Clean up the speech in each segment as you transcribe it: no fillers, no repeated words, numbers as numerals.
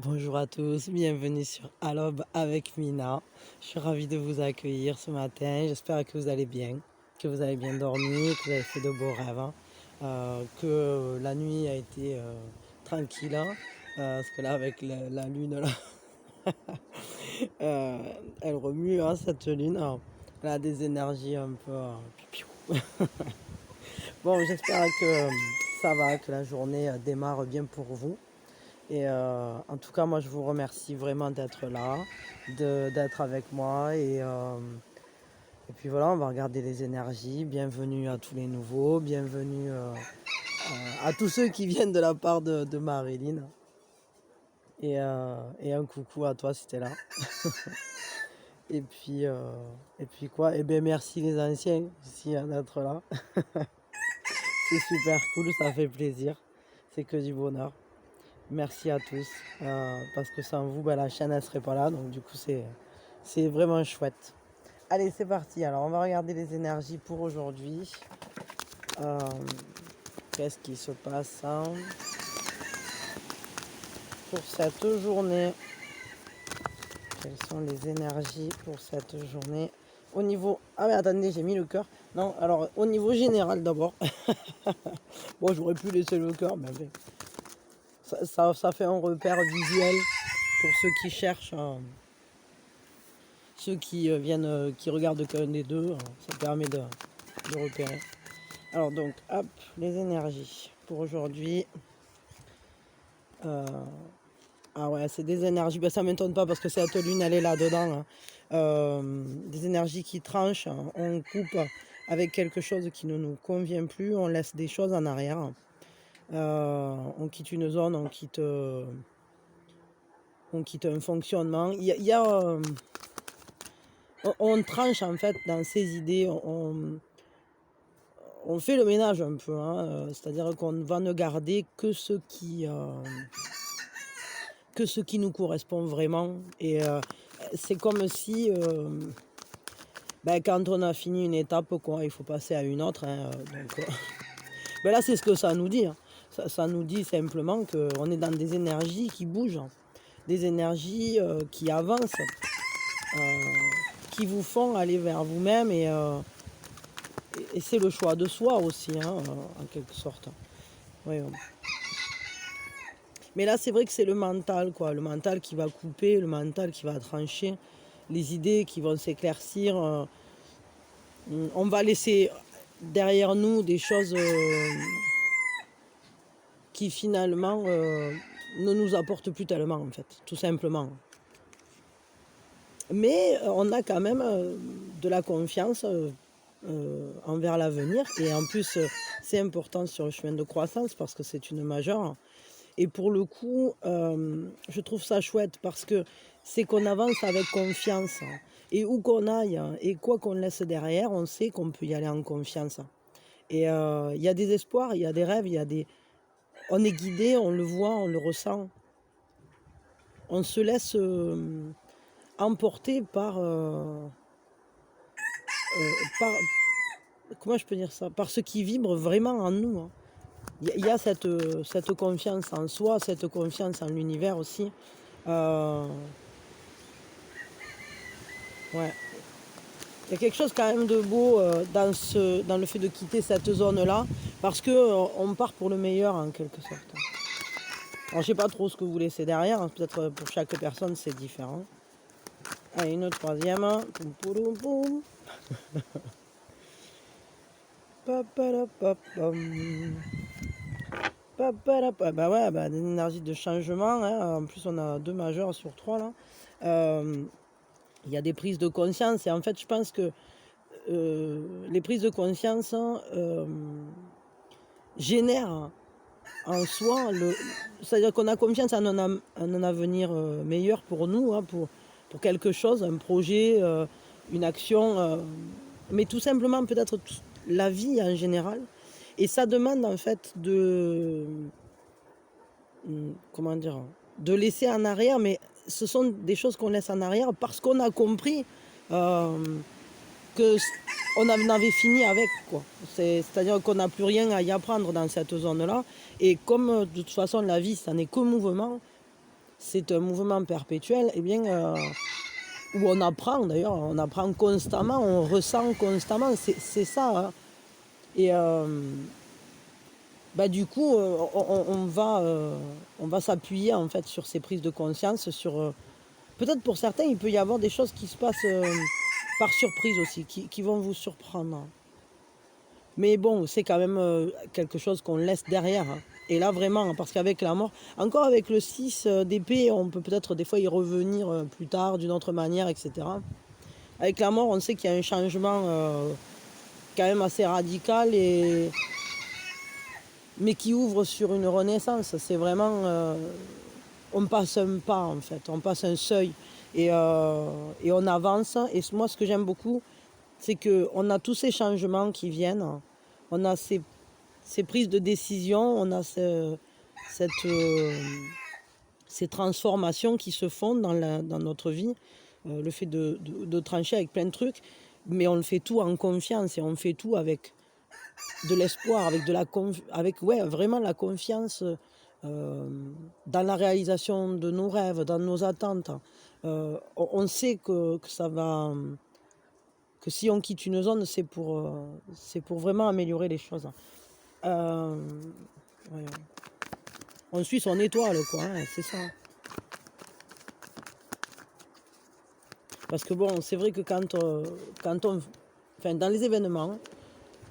Bonjour à tous, bienvenue sur Alobe avec Mina. Je suis ravie de vous accueillir ce matin. J'espère que vous allez bien, que vous avez bien dormi, que vous avez fait de beaux rêves, hein. Que la nuit a été tranquille, hein. Parce que là, avec la lune, là, euh, elle remue, hein, cette lune. Alors, elle a des énergies un peu... piou, piou. Bon, j'espère que ça va, que la journée démarre bien pour vous. Et en tout cas, moi, je vous remercie vraiment d'être là, d'être avec moi. Et puis voilà, on va regarder les énergies. Bienvenue à tous les nouveaux. Bienvenue à tous ceux qui viennent de la part de Marilyn. Et un coucou à toi si t'es là. Et puis quoi? Eh bien, merci les anciens aussi d'être là. C'est super cool, ça fait plaisir. C'est que du bonheur. Merci à tous, parce que sans vous, la chaîne ne serait pas là, donc du coup c'est vraiment chouette. Allez, c'est parti, alors on va regarder les énergies pour aujourd'hui. Qu'est-ce qui se passe pour cette journée? Quelles sont les énergies pour cette journée? Au niveau... Ah mais attendez, j'ai mis le cœur. Non, alors au niveau général d'abord. Bon, j'aurais pu laisser le cœur, mais ça fait un repère visuel pour ceux qui cherchent... Ceux qui viennent, qui regardent qu'un des deux, ça permet de repérer. Alors donc, hop, les énergies pour aujourd'hui. Ah ouais, c'est des énergies, ça ne m'étonne pas parce que cette lune, elle est là-dedans, hein. Des énergies qui tranchent, hein. On coupe avec quelque chose qui ne nous convient plus, on laisse des choses en arrière. On quitte une zone, on quitte un fonctionnement. Il y a on tranche en fait dans ces idées, on fait le ménage un peu, hein, c'est-à-dire qu'on va ne garder que ce qui nous correspond vraiment. Et c'est comme si quand on a fini une étape, quoi, il faut passer à une autre, hein, donc, là c'est ce que ça nous dit, hein. Ça nous dit simplement qu'on est dans des énergies qui bougent, des énergies qui avancent, qui vous font aller vers vous-même, et c'est le choix de soi aussi, hein, en quelque sorte. Oui. Mais là, c'est vrai que c'est le mental, quoi. Le mental qui va couper, le mental qui va trancher, les idées qui vont s'éclaircir. On va laisser derrière nous des choses qui finalement ne nous apportent plus tellement, en fait, tout simplement. Mais on a quand même de la confiance envers l'avenir. Et en plus, c'est important sur le chemin de croissance parce que c'est une majeure. Et pour le coup, je trouve ça chouette parce que c'est qu'on avance avec confiance. Et où qu'on aille et quoi qu'on laisse derrière, on sait qu'on peut y aller en confiance. Et il y a des espoirs, il y a des rêves, on est guidé, on le voit, on le ressent. On se laisse emporter par... comment je peux dire ça? Par ce qui vibre vraiment en nous, hein. Il y a cette confiance en soi, cette confiance en l'univers aussi. Ouais. Il y a quelque chose quand même de beau dans le fait de quitter cette zone-là, parce qu'on part pour le meilleur en quelque sorte. Alors je sais pas trop ce que vous laissez derrière, hein. Peut-être pour chaque personne c'est différent. Allez, une troisième. Poum, poum, poum. Bah ouais, des énergies de changement, hein. En plus on a 2 majeurs sur 3 là. Il y a des prises de conscience, et en fait je pense que les prises de conscience génèrent en soi, c'est-à-dire qu'on a confiance en un avenir meilleur pour nous, hein, pour quelque chose, un projet, une action, mais tout simplement peut-être la vie en général. Et ça demande en fait comment dire, de laisser en arrière, mais ce sont des choses qu'on laisse en arrière parce qu'on a compris que on avait fini avec, quoi. C'est-à-dire qu'on n'a plus rien à y apprendre dans cette zone-là. Et comme de toute façon la vie, ça n'est que mouvement, c'est un mouvement perpétuel, et bien, où on apprend d'ailleurs, on apprend constamment, on ressent constamment, c'est ça, hein. Et bah, du coup, on va s'appuyer en fait sur ces prises de conscience, peut-être pour certains, il peut y avoir des choses qui se passent par surprise aussi, qui vont vous surprendre. Mais bon, c'est quand même quelque chose qu'on laisse derrière, hein. Et là, vraiment, parce qu'avec la mort, encore avec le 6 d'épée, on peut peut-être des fois y revenir plus tard, d'une autre manière, etc. Avec la mort, on sait qu'il y a un changement quand même assez radical, mais qui ouvre sur une renaissance. C'est vraiment... on passe un pas, en fait, on passe un seuil, et on avance. Et moi, ce que j'aime beaucoup, c'est qu'on a tous ces changements qui viennent, on a ces prises de décision, on a ces transformations qui se font dans notre vie, le fait de trancher avec plein de trucs, mais on le fait tout en confiance, et on fait tout avec de l'espoir, avec vraiment la confiance dans la réalisation de nos rêves, dans nos attentes. On sait que ça va, que si on quitte une zone, c'est pour vraiment améliorer les choses. Euh, ouais. On suit son étoile, quoi, hein, c'est ça. Parce que bon, c'est vrai que quand on, enfin, dans les événements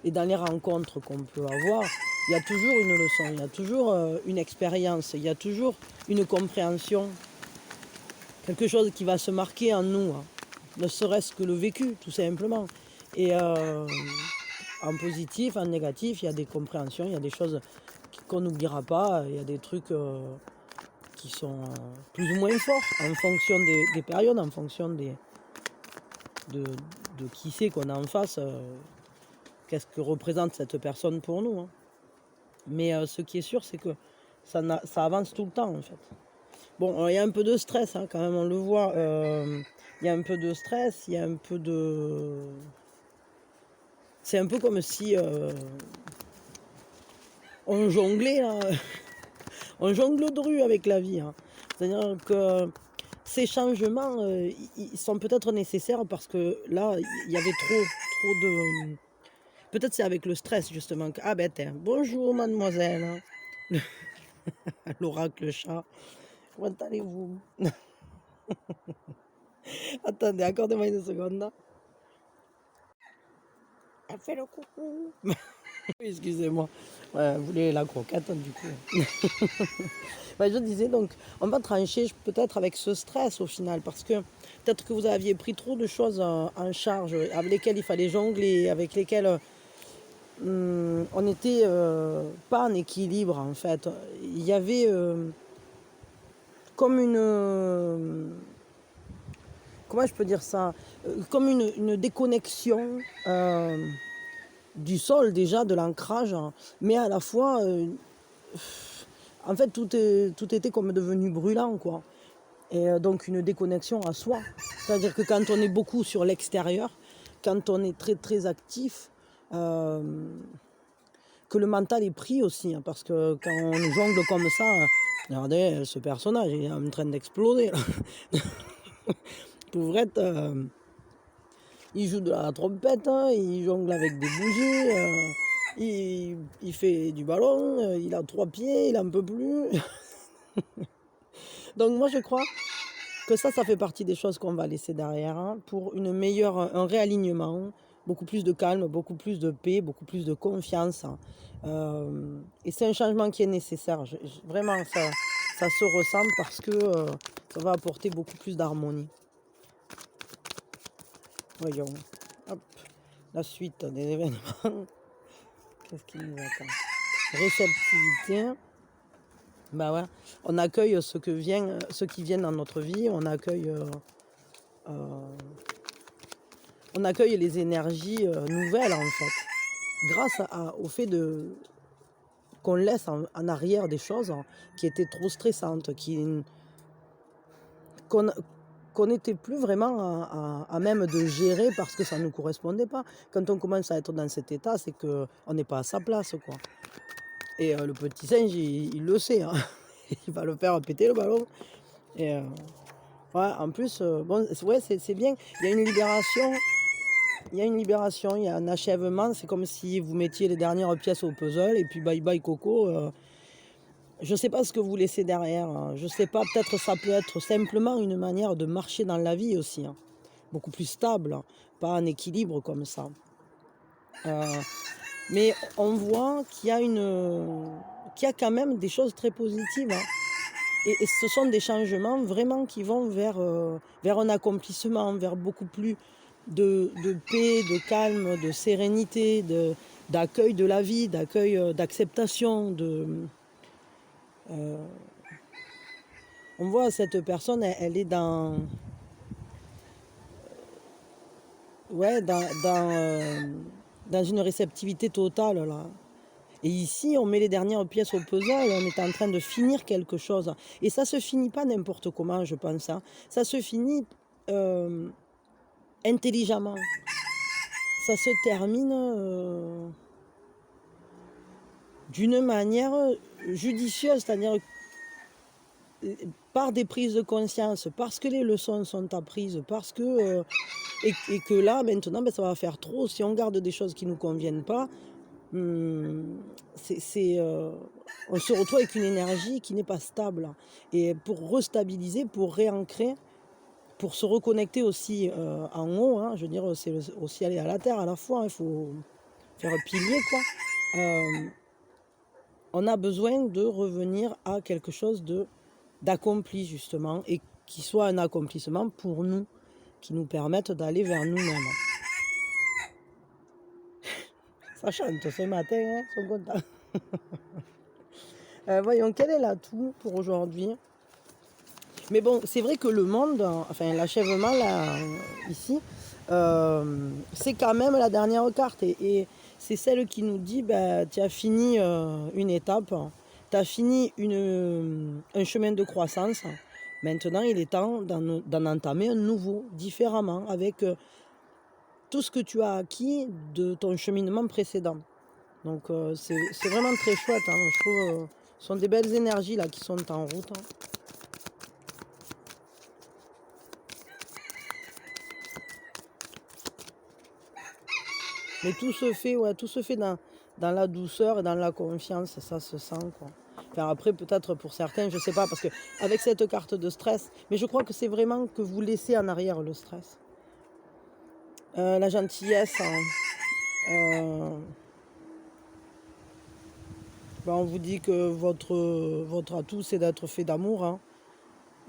et dans les rencontres qu'on peut avoir, il y a toujours une leçon, il y a toujours une expérience, il y a toujours une compréhension, quelque chose qui va se marquer en nous, hein, ne serait-ce que le vécu, tout simplement. Et en positif, en négatif, il y a des compréhensions, il y a des choses qu'on n'oubliera pas, il y a des trucs qui sont plus ou moins forts en fonction des périodes, en fonction de qui c'est qu'on a en face, qu'est-ce que représente cette personne pour nous, hein. Mais ce qui est sûr, c'est que ça avance tout le temps, en fait. Bon, il y a un peu de stress, hein, quand même, on le voit. Il y a un peu de stress, il y a un peu de... C'est un peu comme si on jonglait, là. On jongle de rue avec la vie, hein. C'est-à-dire que ces changements, ils sont peut-être nécessaires parce que là, il y avait trop de... Peut-être c'est avec le stress, justement. Ah ben, tiens, bonjour, mademoiselle. L'oracle chat. Comment allez-vous? Attendez, accordez-moi une seconde. Elle fait le coucou. Oui, excusez-moi. Ouais, vous voulez la croquette, du coup. Ouais, je disais donc, on va trancher peut-être avec ce stress au final, parce que peut-être que vous aviez pris trop de choses en charge, avec lesquelles il fallait jongler, avec lesquelles on n'était pas en équilibre, en fait. Il y avait comme une... comment je peux dire ça, comme une déconnexion du sol déjà, de l'ancrage, hein, mais à la fois, en fait, tout était comme devenu brûlant, quoi. Et donc une déconnexion à soi. C'est-à-dire que quand on est beaucoup sur l'extérieur, quand on est très très actif, que le mental est pris aussi, hein, parce que quand on jongle comme ça, regardez, ce personnage, il est en train d'exploser, là. Pauvrette, il joue de la trompette, hein, il jongle avec des bougies, il fait du ballon, il a 3 pieds, il n'en peut plus. Donc moi je crois que ça fait partie des choses qu'on va laisser derrière, hein, pour un réalignement, beaucoup plus de calme, beaucoup plus de paix, beaucoup plus de confiance, hein. Et c'est un changement qui est nécessaire. Vraiment, ça se ressent parce que ça va apporter beaucoup plus d'harmonie. Voyons. Hop. La suite des événements. Qu'est-ce qui nous attend? Réceptivité. Bah ouais. On accueille ceux qui viennent dans notre vie. On accueille les énergies nouvelles, en fait. Grâce au fait qu'on laisse en arrière des choses qui étaient trop stressantes, qu'on n'était plus vraiment à même de gérer parce que ça ne nous correspondait pas. Quand on commence à être dans cet état, c'est qu'on n'est pas à sa place, quoi. Et le petit singe, il le sait, hein. Il va le faire péter le ballon. Et ouais, en plus, bon, ouais, c'est bien. Il y a une libération, il y a un achèvement. C'est comme si vous mettiez les dernières pièces au puzzle et puis bye bye Coco. Je sais pas ce que vous laissez derrière, hein. Je sais pas, peut-être ça peut être simplement une manière de marcher dans la vie aussi, hein. Beaucoup plus stable, hein, pas en équilibre comme ça. Euh, mais on voit qu'il y a quand même des choses très positives, hein. Et ce sont des changements vraiment qui vont vers un accomplissement, vers beaucoup plus de paix, de calme, de sérénité, d'accueil de la vie, d'acceptation. Euh, on voit cette personne, elle est ouais, dans une réceptivité totale là. Et ici, on met les dernières pièces au puzzle, on est en train de finir quelque chose. Et ça se finit pas n'importe comment, je pense, hein. Ça se finit euh, intelligemment. Ça se termine d'une manière judicieuse, c'est-à-dire par des prises de conscience, parce que les leçons sont apprises, parce que et que là, maintenant, ben, ça va faire trop. Si on garde des choses qui ne nous conviennent pas, on se retrouve avec une énergie qui n'est pas stable. Et pour restabiliser, pour réancrer, pour se reconnecter aussi en haut, hein, je veux dire, c'est au ciel et à la terre à la fois, hein, il faut faire un pilier, quoi. On a besoin de revenir à quelque chose d'accompli, justement, et qui soit un accomplissement pour nous, qui nous permette d'aller vers nous-mêmes. Ça chante ce matin, hein, ils sont contents. Voyons, quel est l'atout pour aujourd'hui? Mais bon, c'est vrai que le monde, enfin l'achèvement là, ici, c'est quand même la dernière carte. Et c'est celle qui nous dit, bah, tu as fini une étape, tu as fini un chemin de croissance. Maintenant, il est temps d'en entamer un nouveau, différemment, avec tout ce que tu as acquis de ton cheminement précédent. Donc c'est vraiment très chouette, hein, je trouve. Ce sont des belles énergies là qui sont en route, hein. Mais tout se fait, ouais, tout se fait dans la douceur et dans la confiance, ça se sent, quoi. Enfin, après, peut-être pour certains, je sais pas, parce que avec cette carte de stress, mais je crois que c'est vraiment que vous laissez en arrière le stress. La gentillesse, hein. Ben, on vous dit que votre atout, c'est d'être fait d'amour, hein,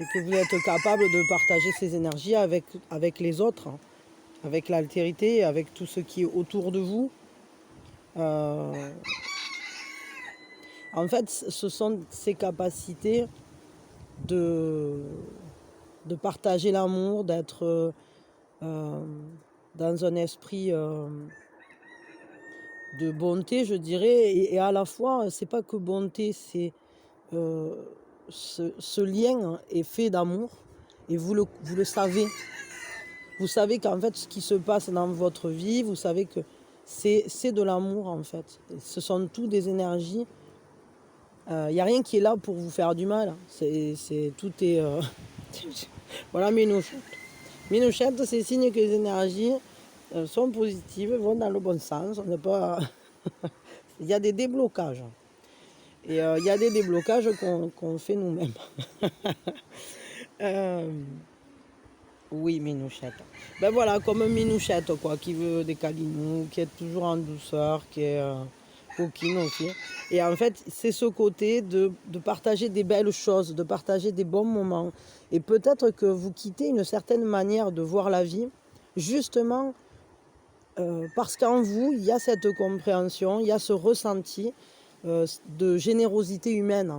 et que vous êtes capable de partager ces énergies avec les autres, hein, avec l'altérité, avec tout ce qui est autour de vous. En fait, ce sont ces capacités de, de partager l'amour, d'être dans un esprit de bonté, je dirais, et à la fois, c'est pas que bonté, c'est euh, ce lien est fait d'amour, et vous le savez. Vous savez qu'en fait, ce qui se passe dans votre vie, vous savez que c'est de l'amour, en fait. Ce sont tous des énergies. Il n'y a rien qui est là pour vous faire du mal. Tout est... Voilà, Minouchette. Minouchette, c'est signe que les énergies sont positives, vont dans le bon sens. On n'est pas... Il y a des déblocages. Et il y a des déblocages qu'on fait nous-mêmes. Oui, Minouchette. Ben voilà, comme Minouchette, quoi, qui veut des câlinous, qui est toujours en douceur, qui est coquine aussi. Et en fait, c'est ce côté de partager des belles choses, de partager des bons moments. Et peut-être que vous quittez une certaine manière de voir la vie, justement parce qu'en vous, il y a cette compréhension, il y a ce ressenti de générosité humaine,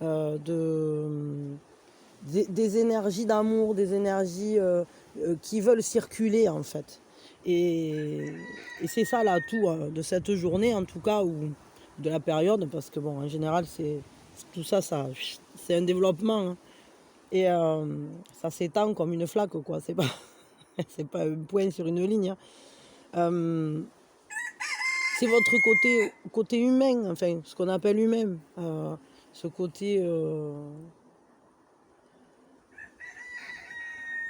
hein, des énergies d'amour, des énergies qui veulent circuler en fait. Et, et c'est ça l'atout de cette journée en tout cas, ou de la période, parce que bon, en général, tout ça, c'est un développement, hein. Et ça s'étend comme une flaque, quoi. C'est pas un point sur une ligne, hein. Euh, c'est votre côté humain, enfin, ce qu'on appelle humain. Ce côté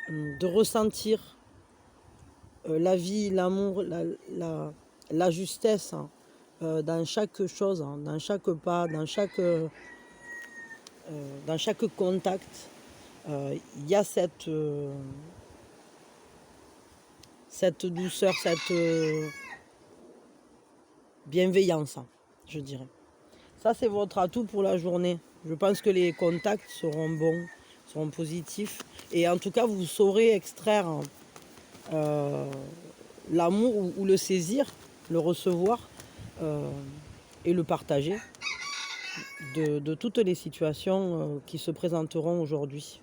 de ressentir la vie, l'amour, la justesse, hein, dans chaque chose, hein, dans chaque pas, dans chaque contact. Il y a cette douceur, cette bienveillance, hein, je dirais. Ça, c'est votre atout pour la journée. Je pense que les contacts seront bons, seront positifs. Et en tout cas, vous saurez extraire l'amour ou le saisir, le recevoir et le partager de toutes les situations qui se présenteront aujourd'hui.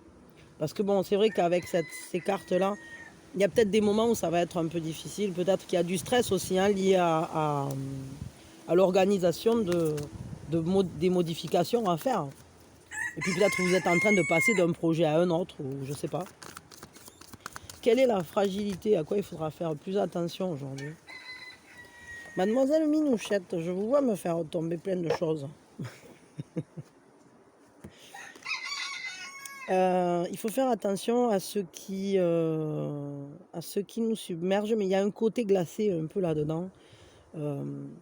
Parce que bon, c'est vrai qu'avec ces cartes-là, il y a peut-être des moments où ça va être un peu difficile. Peut-être qu'il y a du stress aussi, hein, lié à l'organisation des modifications à faire. Et puis peut-être que vous êtes en train de passer d'un projet à un autre, ou je sais pas. Quelle est la fragilité? À quoi il faudra faire plus attention aujourd'hui? Mademoiselle Minouchette, je vous vois me faire tomber plein de choses. Il faut faire attention à ce qui nous submerge, mais il y a un côté glacé un peu là-dedans.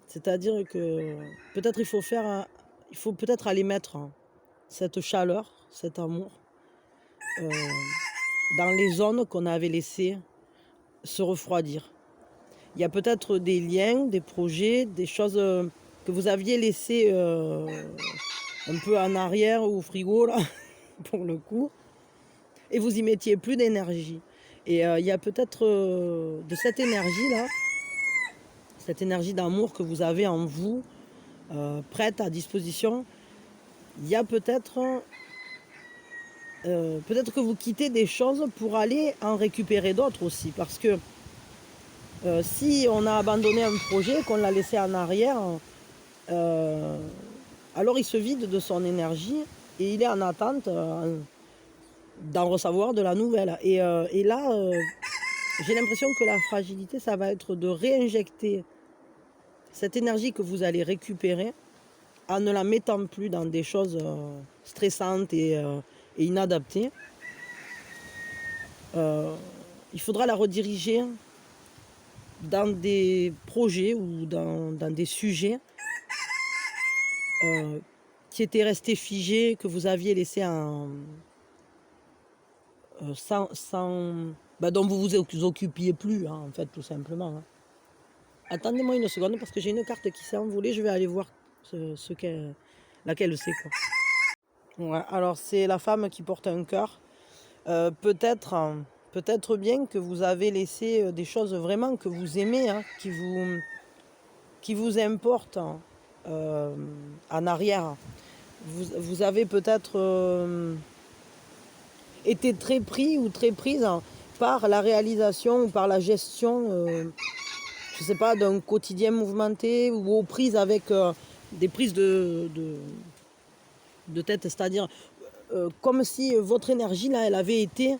C'est-à-dire que peut-être il faut peut-être aller mettre cette chaleur, cet amour, dans les zones qu'on avait laissées se refroidir. Il y a peut-être des liens, des projets, des choses que vous aviez laissées un peu en arrière ou au frigo, là, pour le coup, et vous y mettiez plus d'énergie. Et il y a peut-être de cette énergie-là, cette énergie d'amour que vous avez en vous, prête à disposition, il y a peut-être que vous quittez des choses pour aller en récupérer d'autres aussi. Parce que si on a abandonné un projet, qu'on l'a laissé en arrière, alors il se vide de son énergie et il est en attente d'en recevoir de la nouvelle. Et là, j'ai l'impression que la fragilité, ça va être de réinjecter cette énergie que vous allez récupérer en ne la mettant plus dans des choses stressantes et inadaptées. Il faudra la rediriger dans des projets ou dans des sujets qui étaient restés figés, que vous aviez laissés dont vous vous occupiez plus, hein, en fait, tout simplement. Hein. Attendez-moi une seconde parce que j'ai une carte qui s'est envolée. Je vais aller voir laquelle c'est, quoi. Ouais, alors c'est la femme qui porte un cœur. Peut-être bien que vous avez laissé des choses vraiment que vous aimez, hein, qui vous importent en arrière. Vous avez peut-être été très pris ou très prise par la réalisation ou par la gestion, je sais pas, d'un quotidien mouvementé ou aux prises avec des prises de tête, c'est-à-dire comme si votre énergie là, elle avait été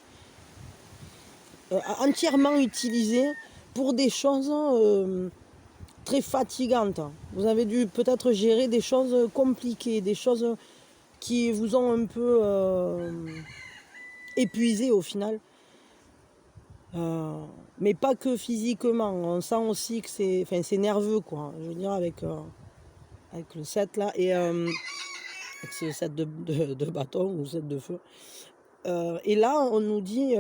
entièrement utilisée pour des choses très fatigantes. Vous avez dû peut-être gérer des choses compliquées, des choses qui vous ont un peu épuisé au final. Mais pas que physiquement, on sent aussi que c'est nerveux, quoi. Je veux dire, avec le 7 là, et avec ce 7 de bâton ou 7 de feu. Et là, on nous dit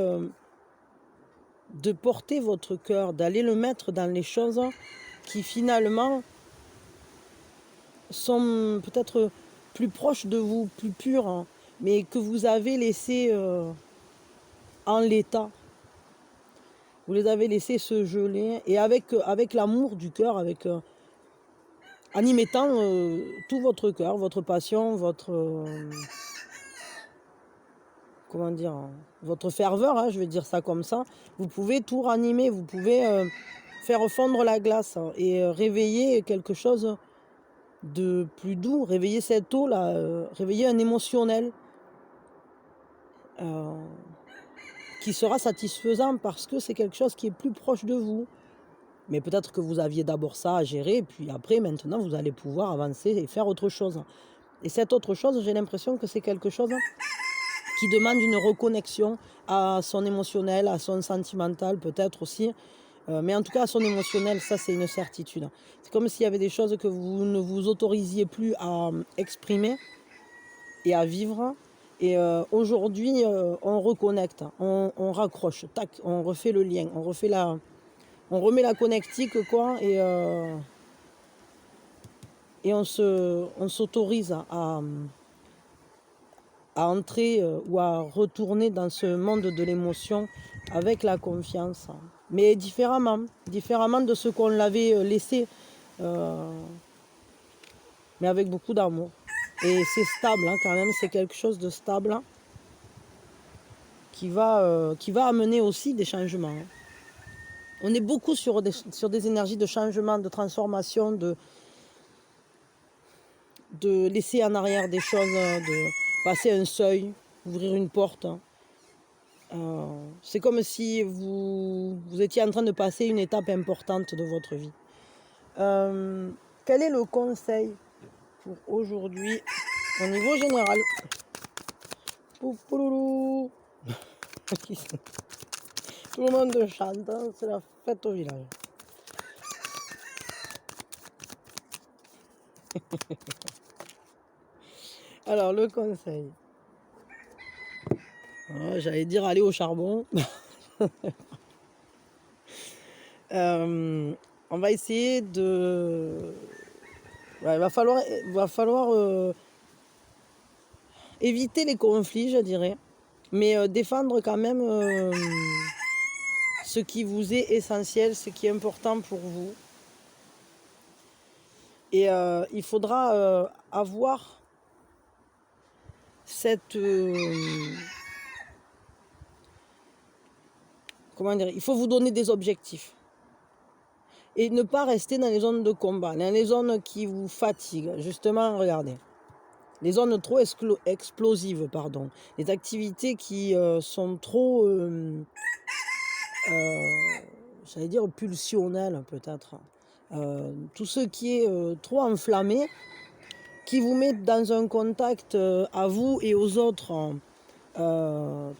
de porter votre cœur, d'aller le mettre dans les choses qui finalement sont peut-être plus proches de vous, plus pures, hein, mais que vous avez laissé en l'état. Vous les avez laissés se geler, et avec l'amour du cœur, en y mettant tout votre cœur, votre passion, comment dire, votre ferveur, hein, je vais dire ça comme ça, vous pouvez tout ranimer, vous pouvez faire fondre la glace et réveiller quelque chose de plus doux, réveiller cette eau là, réveiller un émotionnel qui sera satisfaisant parce que c'est quelque chose qui est plus proche de vous. Mais peut-être que vous aviez d'abord ça à gérer, puis après, maintenant, vous allez pouvoir avancer et faire autre chose. Et cette autre chose, j'ai l'impression que c'est quelque chose qui demande une reconnexion à son émotionnel, à son sentimental peut-être aussi. Mais en tout cas, à son émotionnel, ça c'est une certitude. C'est comme s'il y avait des choses que vous ne vous autorisiez plus à exprimer et à vivre. Et aujourd'hui, on reconnecte, on raccroche, tac, on refait le lien, on remet la connectique, quoi, et on s'autorise à entrer ou à retourner dans ce monde de l'émotion avec la confiance, mais différemment de ce qu'on l'avait laissé, mais avec beaucoup d'amour. Et c'est stable, hein, quand même, c'est quelque chose de stable, hein, qui va amener aussi des changements. Hein. On est beaucoup sur des énergies de changement, de transformation, de laisser en arrière des choses, de passer un seuil, ouvrir une porte. C'est comme si vous étiez en train de passer une étape importante de votre vie. Quel est le conseil pour aujourd'hui au niveau général? Poupoulou. Tout le monde chante, hein, c'est la fête au village. Alors, le conseil. J'allais dire aller au charbon. On va essayer de... Ouais, il va falloir éviter les conflits, je dirais. Mais défendre quand même ce qui vous est essentiel, ce qui est important pour vous. Et il faudra avoir cette... comment dire? Il faut vous donner des objectifs. Et ne pas rester dans les zones de combat, dans les zones qui vous fatiguent. Justement, regardez. Les zones trop explosives, pardon. Les activités qui sont trop... j'allais dire pulsionnelles, peut-être. Tout ce qui est trop enflammé, qui vous met dans un contact à vous et aux autres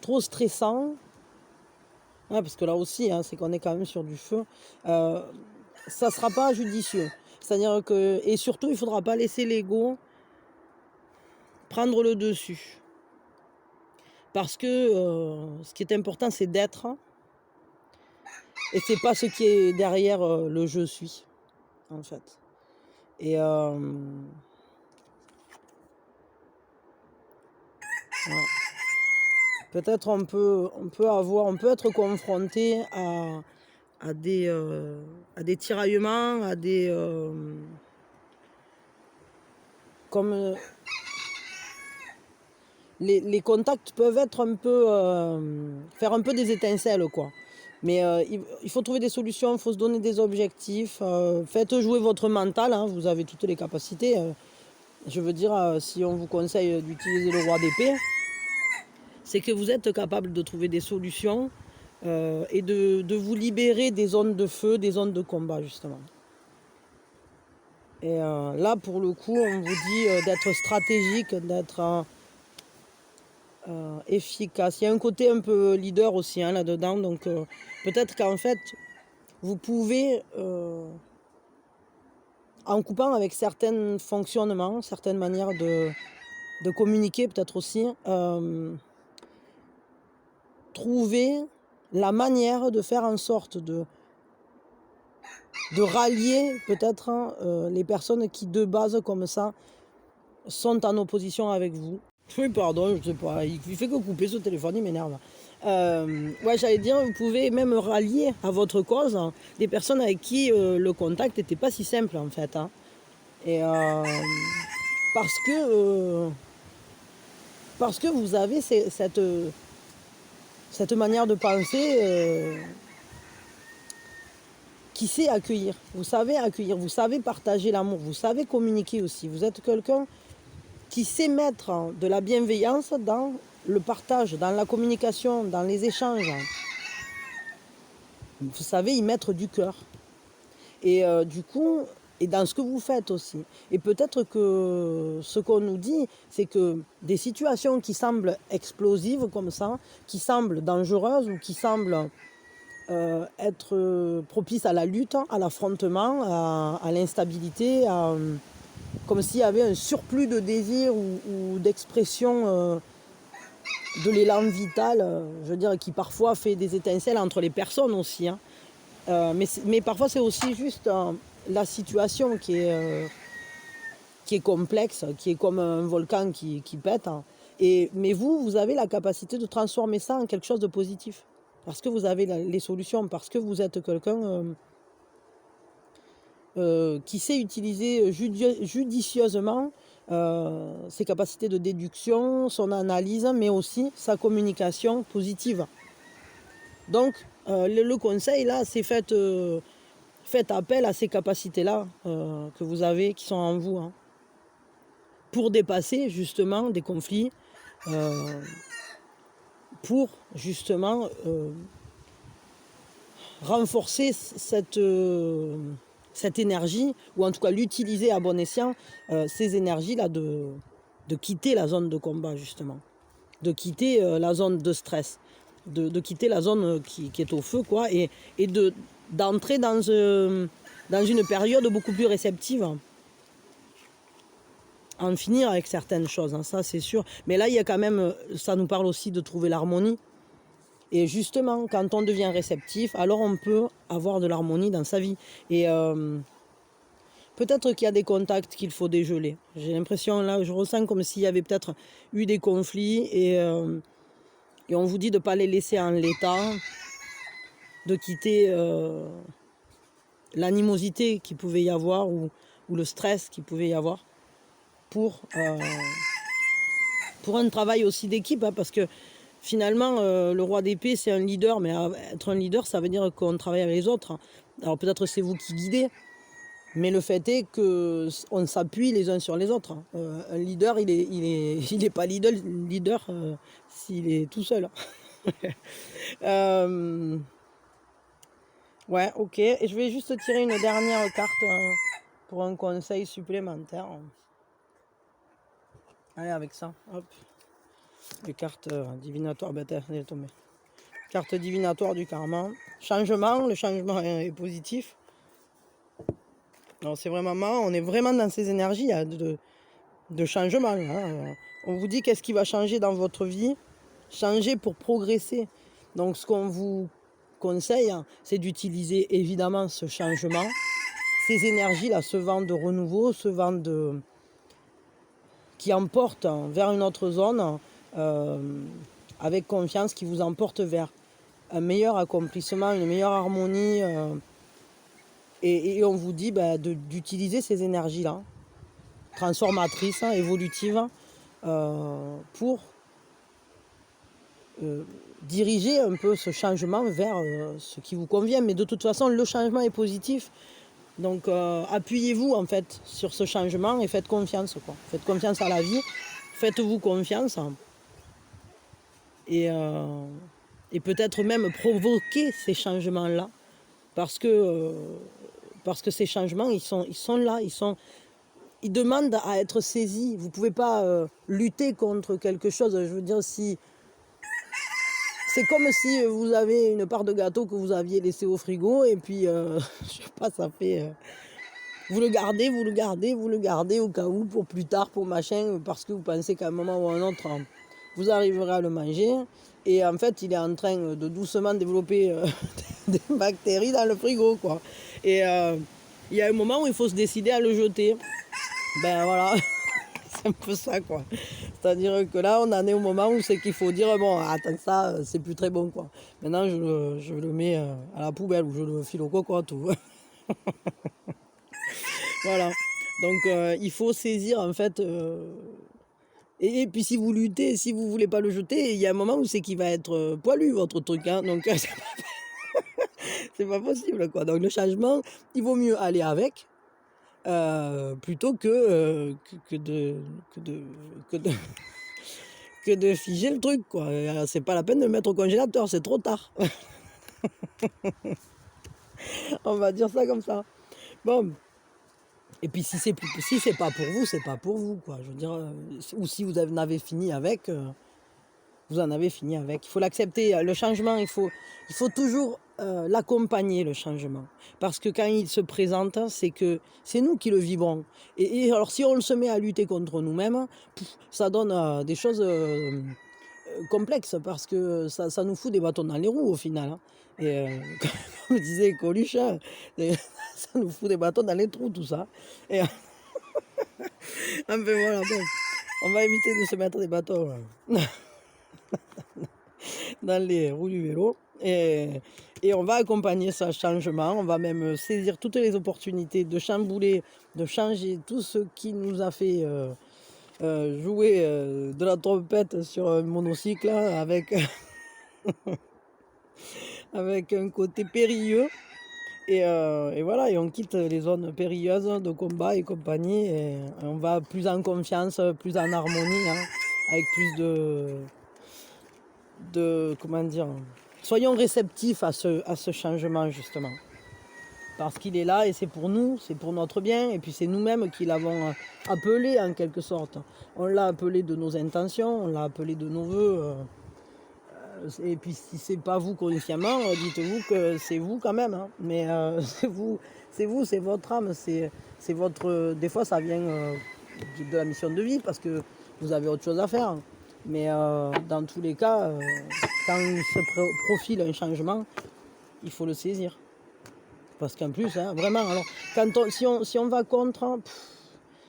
trop stressant. Ouais, parce que là aussi, hein, c'est qu'on est quand même sur du feu. Ça ne sera pas judicieux. C'est-à-dire que... Et surtout, il ne faudra pas laisser l'ego prendre le dessus. Parce que ce qui est important, c'est d'être. Et c'est pas ce qui est derrière le je suis, en fait. Et ouais. Peut-être on peut être confronté à des tiraillements, à des comme les contacts peuvent être un peu faire un peu des étincelles, quoi. Mais il faut trouver des solutions, il faut se donner des objectifs. Faites jouer votre mental, hein, vous avez toutes les capacités. Je veux dire, si on vous conseille d'utiliser le roi d'épée, c'est que vous êtes capable de trouver des solutions et de vous libérer des zones de feu, des zones de combat, justement. Et là, pour le coup, on vous dit d'être stratégique, d'être efficace. Il y a un côté un peu leader aussi, hein, là-dedans. Donc, peut-être qu'en fait, vous pouvez, en coupant avec certains fonctionnements, certaines manières de communiquer, peut-être aussi, trouver la manière de faire en sorte de rallier peut-être les personnes qui de base comme ça sont en opposition avec vous. Oui, pardon, je sais pas, il fait que couper ce téléphone, il m'énerve. Ouais, j'allais dire, vous pouvez même rallier à votre cause des personnes avec qui le contact n'était pas si simple en fait. Hein. Et parce que vous avez cette manière de penser qui sait accueillir. Vous savez accueillir, vous savez partager l'amour, vous savez communiquer aussi. Vous êtes quelqu'un qui sait mettre de la bienveillance dans le partage, dans la communication, dans les échanges. Vous savez y mettre du cœur. Et du coup, et dans ce que vous faites aussi. Et peut-être que ce qu'on nous dit, c'est que des situations qui semblent explosives comme ça, qui semblent dangereuses ou qui semblent être propices à la lutte, à l'affrontement, à l'instabilité, comme s'il y avait un surplus de désir ou d'expression de l'élan vital, je veux dire, qui parfois fait des étincelles entre les personnes aussi. Hein. Mais parfois c'est aussi juste la situation qui est complexe, qui est comme un volcan qui pète. Hein. Mais vous avez la capacité de transformer ça en quelque chose de positif. Parce que vous avez les solutions, parce que vous êtes quelqu'un qui sait utiliser judicieusement ses capacités de déduction, son analyse, mais aussi sa communication positive. Donc, le conseil, là, c'est faites appel à ces capacités-là que vous avez, qui sont en vous, hein, pour dépasser, justement, des conflits, pour, justement, renforcer cette énergie, ou en tout cas l'utiliser à bon escient, ces énergies-là de quitter la zone de combat, justement, de quitter la zone de stress, de quitter la zone qui est au feu, quoi, et d'entrer dans une période beaucoup plus réceptive, en finir avec certaines choses, hein, ça c'est sûr. Mais là, il y a quand même, ça nous parle aussi de trouver l'harmonie. Et justement, quand on devient réceptif, alors on peut avoir de l'harmonie dans sa vie. Et peut-être qu'il y a des contacts qu'il faut dégeler. J'ai l'impression, là, je ressens comme s'il y avait peut-être eu des conflits et on vous dit de ne pas les laisser en l'état, de quitter l'animosité qu'il pouvait y avoir ou le stress qu'il pouvait y avoir pour un travail aussi d'équipe, hein, parce que finalement, le roi d'épée, c'est un leader, mais être un leader, ça veut dire qu'on travaille avec les autres. Alors peut-être c'est vous qui guidez, mais le fait est qu'on s'appuie les uns sur les autres. Un leader, il est pas leader s'il est tout seul. Ouais, ok. Et je vais juste tirer une dernière carte pour un conseil supplémentaire. Allez, avec ça, hop. Les cartes divinatoires, elle est tombée. Carte divinatoire du karma. Changement, le changement est positif. Alors c'est vraiment marrant, on est vraiment dans ces énergies de changement. Hein. On vous dit qu'est-ce qui va changer dans votre vie. Changer pour progresser. Donc ce qu'on vous conseille, hein, c'est d'utiliser évidemment ce changement, ces énergies-là, ce vent de renouveau, ce vent qui emporte vers une autre zone, avec confiance, qui vous emporte vers un meilleur accomplissement, une meilleure harmonie. Et on vous dit d'utiliser ces énergies-là, transformatrices, hein, évolutives, pour diriger un peu ce changement vers ce qui vous convient. Mais de toute façon, le changement est positif. Donc appuyez-vous en fait sur ce changement et faites confiance, quoi. Faites confiance à la vie, faites-vous confiance. Et peut-être même provoquer ces changements-là. Parce que ces changements, ils sont là, ils demandent à être saisis. Vous ne pouvez pas lutter contre quelque chose. Je veux dire, c'est comme si vous avez une part de gâteau que vous aviez laissé au frigo et puis, je sais pas, ça fait... vous le gardez au cas où, pour plus tard, pour machin, parce que vous pensez qu'à un moment ou à un autre, vous arriverez à le manger. Et en fait, il est en train de doucement développer des bactéries dans le frigo, quoi. Et il y a un moment où il faut se décider à le jeter. Ben voilà, c'est un peu ça, quoi. C'est-à-dire que là, on en est au moment où c'est qu'il faut dire, bon, attends, ça, c'est plus très bon, quoi. Maintenant, je le mets à la poubelle ou je le file au cocotte. Voilà. Donc, il faut saisir, en fait... Et puis si vous luttez, si vous voulez pas le jeter, il y a un moment où c'est qu'il va être poilu, votre truc. Hein. Donc c'est pas possible, quoi. Donc le changement, il vaut mieux aller avec plutôt que de figer le truc, quoi. C'est pas la peine de le mettre au congélateur, c'est trop tard. On va dire ça comme ça. Bon, Et puis si c'est pas pour vous, c'est pas pour vous, quoi. Je veux dire, ou si vous en avez fini avec, vous en avez fini avec. Il faut l'accepter. Le changement, il faut toujours l'accompagner, le changement. Parce que quand il se présente, c'est que c'est nous qui le vibrons. Et alors, si on se met à lutter contre nous-mêmes, ça donne des choses complexes, parce que ça nous fout des bâtons dans les roues, au final. Hein. Et comme disait Coluche, hein, ça nous fout des bâtons dans les trous, tout ça. Et enfin, voilà, bon, on va éviter de se mettre des bâtons dans les roues du vélo. Et on va accompagner ce changement, on va même saisir toutes les opportunités de chambouler, de changer tout ce qui nous a fait jouer de la trompette sur un monocycle, hein, avec, avec un côté périlleux. Et voilà, et on quitte les zones périlleuses de combat et compagnie, et on va plus en confiance, plus en harmonie, hein, avec plus de comment dire, soyons réceptifs à ce changement, justement, parce qu'il est là et c'est pour nous, c'est pour notre bien, et puis c'est nous-mêmes qui l'avons appelé en quelque sorte. On l'a appelé de nos intentions, on l'a appelé de nos voeux, et puis si c'est pas vous consciemment, dites-vous que c'est vous quand même, hein. Mais c'est votre âme, c'est votre. Des fois ça vient de la mission de vie, parce que vous avez autre chose à faire. Mais dans tous les cas, quand il se profile un changement, il faut le saisir. Parce qu'en plus, hein, vraiment, alors, si on va contre,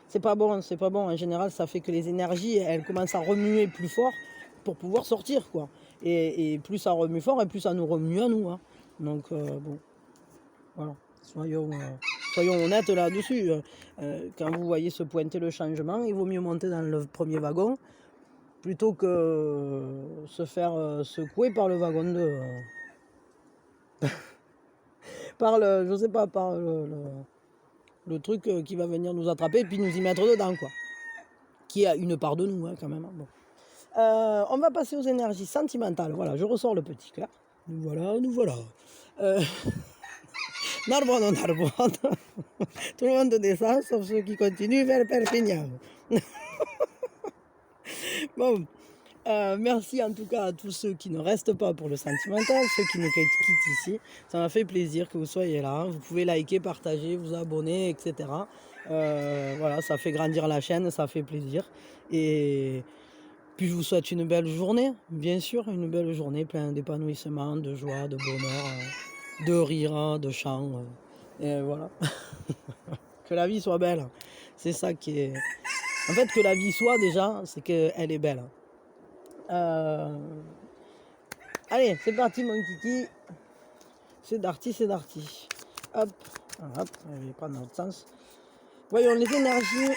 c'est pas bon, c'est pas bon. En général, ça fait que les énergies, elles commencent à remuer plus fort pour pouvoir sortir, quoi. Et plus ça remue fort, et plus ça nous remue à nous. Hein. Donc, bon, voilà, soyons honnêtes là-dessus. Quand vous voyez se pointer le changement, il vaut mieux monter dans le premier wagon plutôt que se faire secouer par le wagon de... par le, je sais pas, par le truc qui va venir nous attraper et puis nous y mettre dedans, quoi. Qui a une part de nous, hein, quand même. Hein, bon. On va passer aux énergies sentimentales. Voilà, je ressors le petit cœur. Nous voilà. Narbonne. Tout le monde descend, sauf ceux qui continuent vers Perpignan. Bon, merci en tout cas à tous ceux qui ne restent pas pour le sentimental, ceux qui nous quittent ici. Ça m'a fait plaisir que vous soyez là. Vous pouvez liker, partager, vous abonner, etc. Voilà, ça fait grandir la chaîne, ça fait plaisir. Et puis je vous souhaite une belle journée, bien sûr, une belle journée pleine d'épanouissement, de joie, de bonheur, de rire, de chant. Et voilà. Que la vie soit belle. C'est ça qui est... En fait, que la vie soit déjà, c'est qu'elle est belle. Allez, c'est parti mon kiki. C'est Darty. Hop, je vais prendre notre sens. Voyons les énergies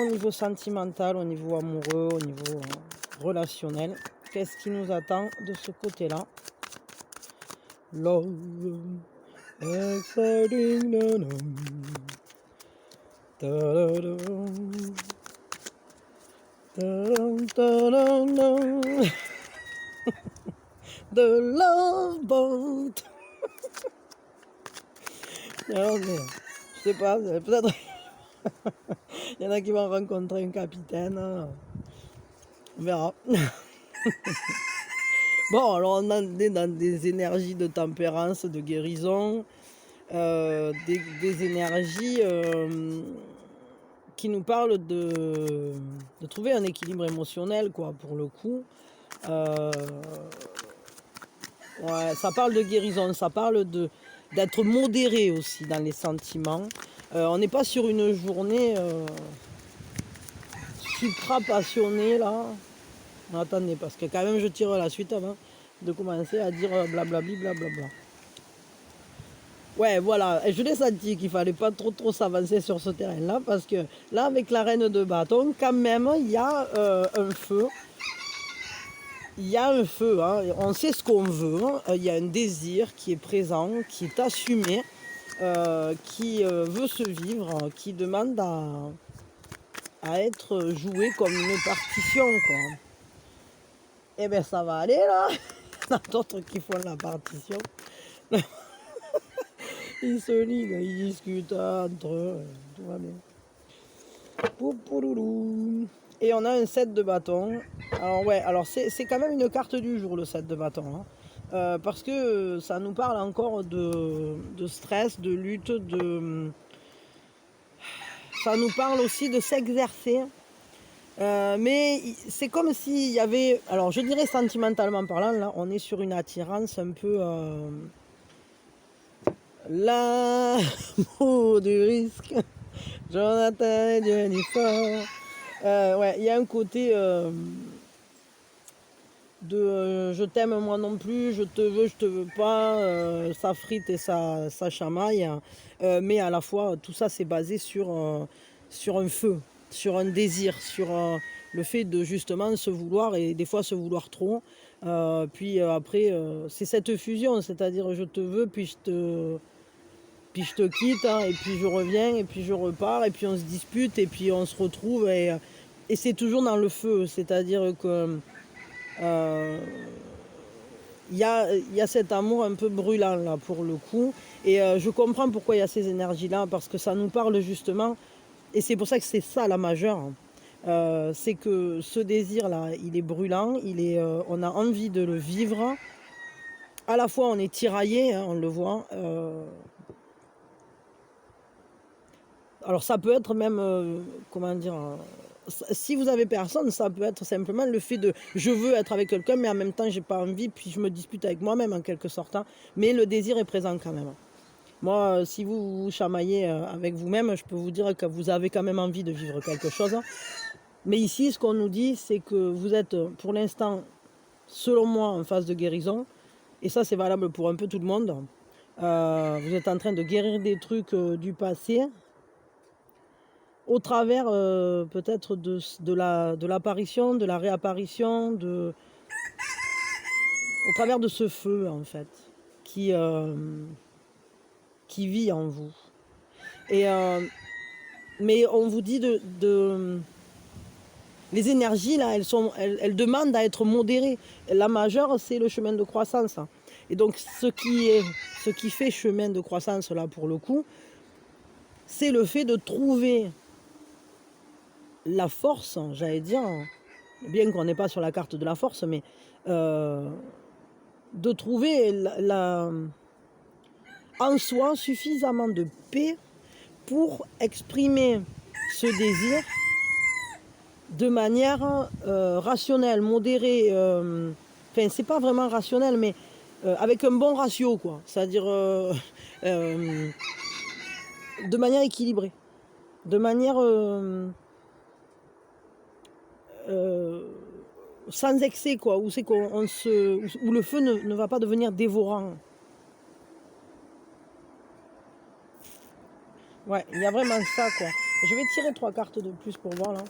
au niveau sentimental, au niveau amoureux, au niveau relationnel. Qu'est-ce qui nous attend de ce côté-là? Love, exciting, The Love Boat. Alors, je sais pas, peut-être il y en a qui vont rencontrer un capitaine. On verra. Bon, alors on est dans des énergies de tempérance, de guérison, des énergies qui nous parlent de trouver un équilibre émotionnel, quoi, pour le coup. Ouais, ça parle de guérison, ça parle d'être modéré aussi dans les sentiments. On n'est pas sur une journée supra passionnée là. Attendez, parce que quand même je tire la suite avant de commencer à dire blablabli blablabla. Ouais, voilà, et je l'ai senti qu'il fallait pas trop s'avancer sur ce terrain-là, parce que là, avec la reine de bâton, quand même, il y a un feu. Il y a un feu, hein. On sait ce qu'on veut, hein. Il y a un désir qui est présent, qui est assumé, qui veut se vivre, qui demande à être joué comme une partition, quoi. Eh bien, ça va aller, là. Il y en a d'autres qui font la partition. Ils se liguent, ils discutent entre eux, tout va bien. Poupoulou. Et on a un set de bâtons. Alors ouais, alors c'est quand même une carte du jour le set de bâtons. Hein. Parce que ça nous parle encore de stress, de lutte, ça nous parle aussi de s'exercer. Mais c'est comme s'il y avait, alors je dirais sentimentalement parlant, là on est sur une attirance un peu l'amour du risque. Jonathan et Jennifer. Ouais, il y a un côté je t'aime moi non plus, je te veux pas, ça frite et ça chamaille. Mais à la fois, tout ça c'est basé sur un feu, sur un désir, sur le fait de justement se vouloir et des fois se vouloir trop. Puis après, c'est cette fusion, c'est-à-dire je te veux, puis je te quitte, hein, et puis je reviens, et puis je repars, et puis on se dispute, et puis on se retrouve, et c'est toujours dans le feu, c'est-à-dire que y a cet amour un peu brûlant là pour le coup, et je comprends pourquoi il y a ces énergies là, parce que ça nous parle justement, et c'est pour ça que c'est ça la majeure, c'est que ce désir là il est brûlant, on a envie de le vivre, à la fois on est tiraillé, hein, on le voit, alors ça peut être même, comment dire, si vous avez personne, ça peut être simplement le fait de je veux être avec quelqu'un, mais en même temps j'ai pas envie, puis je me dispute avec moi-même en quelque sorte. Hein. Mais le désir est présent quand même. Moi, si vous vous chamaillez avec vous-même, je peux vous dire que vous avez quand même envie de vivre quelque chose. Hein. Mais ici, ce qu'on nous dit, c'est que vous êtes pour l'instant, selon moi, en phase de guérison. Et ça, c'est valable pour un peu tout le monde. Vous êtes en train de guérir des trucs du passé, au travers peut-être de l'apparition, de la réapparition, au travers de ce feu en fait, qui vit en vous. Et, mais on vous dit les énergies là, elles demandent à être modérées. La majeure, c'est le chemin de croissance. Et donc ce qui fait chemin de croissance là pour le coup, c'est le fait de trouver la force, j'allais dire, bien qu'on n'est pas sur la carte de la force, mais de trouver en soi suffisamment de paix pour exprimer ce désir de manière rationnelle, modérée. Enfin, c'est pas vraiment rationnel, mais avec un bon ratio, quoi. C'est-à-dire de manière équilibrée, de manière sans excès, quoi, où c'est où le feu ne va pas devenir dévorant. Ouais, il y a vraiment ça, quoi. Je vais tirer 3 cartes de plus pour voir, là,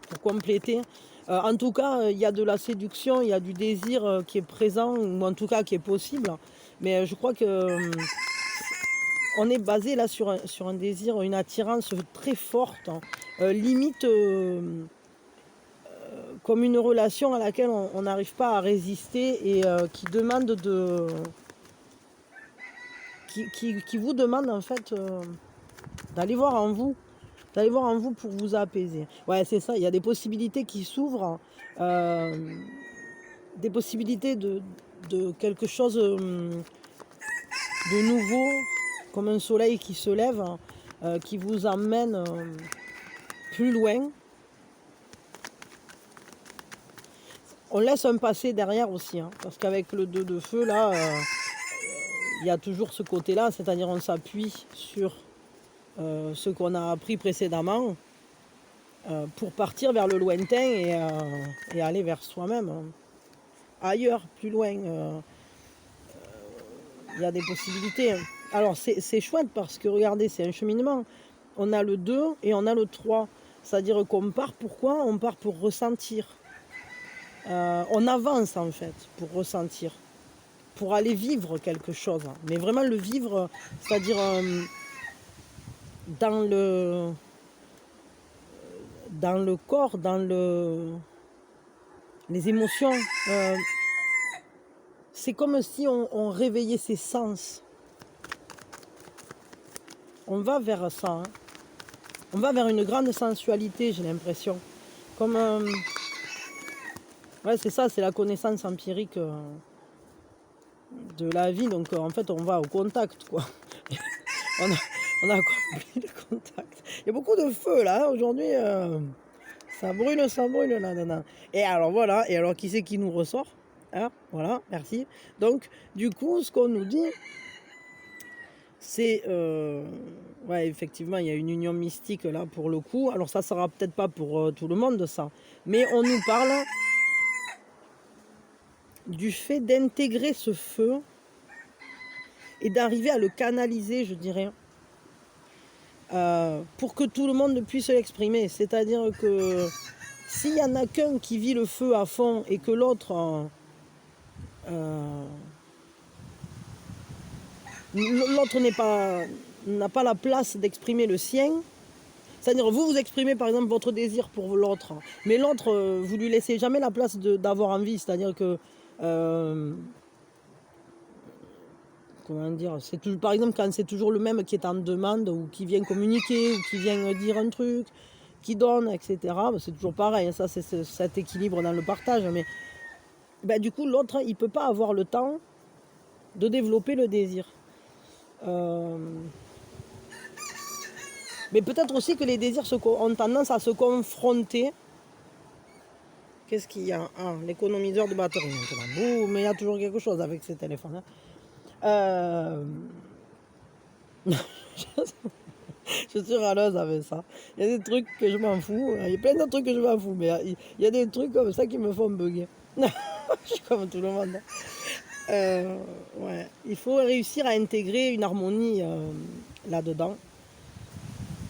pour compléter. En tout cas, il y a de la séduction, il y a du désir qui est présent, ou en tout cas qui est possible. Mais je crois que on est basé là sur un désir, une attirance très forte, hein. Limite comme une relation à laquelle on n'arrive pas à résister et qui demande qui vous demande en fait d'aller voir en vous, pour vous apaiser. Ouais, c'est ça, il y a des possibilités qui s'ouvrent, des possibilités de quelque chose de nouveau, comme un soleil qui se lève, qui vous emmène plus loin. On laisse un passé derrière aussi, hein, parce qu'avec le 2 de feu, là, il y a toujours ce côté-là, c'est-à-dire on s'appuie sur ce qu'on a appris précédemment pour partir vers le lointain et aller vers soi-même, hein. Ailleurs, plus loin, il y a des possibilités. Alors c'est chouette parce que regardez, c'est un cheminement. On a le 2 et on a le 3. C'est-à-dire qu'on part pourquoi? On part pour ressentir. On avance en fait pour ressentir, pour aller vivre quelque chose. Mais vraiment le vivre, c'est-à-dire dans le corps, dans les émotions. C'est comme si on réveillait ses sens. On va vers ça. Hein. On va vers une grande sensualité, j'ai l'impression. Comme... ouais, c'est ça, c'est la connaissance empirique de la vie. Donc, en fait, on va au contact, quoi. on, a, on a compris le contact. Il y a beaucoup de feu, là, aujourd'hui. Ça brûle, là. Et alors, voilà. Et alors, qui c'est qui nous ressort hein. Voilà, merci. Donc, du coup, ce qu'on nous dit, c'est... ouais, effectivement, il y a une union mystique, là, pour le coup. Alors, ça sera peut-être pas pour tout le monde, ça. Mais on nous parle du fait d'intégrer ce feu et d'arriver à le canaliser, je dirais, pour que tout le monde puisse l'exprimer. C'est-à-dire que s'il y en a qu'un qui vit le feu à fond et que l'autre n'a pas la place d'exprimer le sien, c'est-à-dire vous exprimez par exemple votre désir pour l'autre, mais l'autre, vous lui laissez jamais la place d'avoir envie, c'est-à-dire que comment dire, c'est toujours, par exemple quand c'est toujours le même qui est en demande ou qui vient communiquer ou qui vient dire un truc, qui donne, etc. C'est toujours pareil, ça c'est cet équilibre dans le partage, mais ben, du coup l'autre il peut pas avoir le temps de développer le désir. Mais peut-être aussi que les désirs ont tendance à se confronter. Qu'est-ce qu'il y a l'économiseur de batterie maintenant. Boum, mais il y a toujours quelque chose avec ces téléphones. Hein. Je suis râleuse avec ça. Il y a des trucs que je m'en fous. Il y a plein d'autres trucs que je m'en fous. Mais il y a des trucs comme ça qui me font bugger. Je suis comme tout le monde. Ouais. Il faut réussir à intégrer une harmonie là-dedans.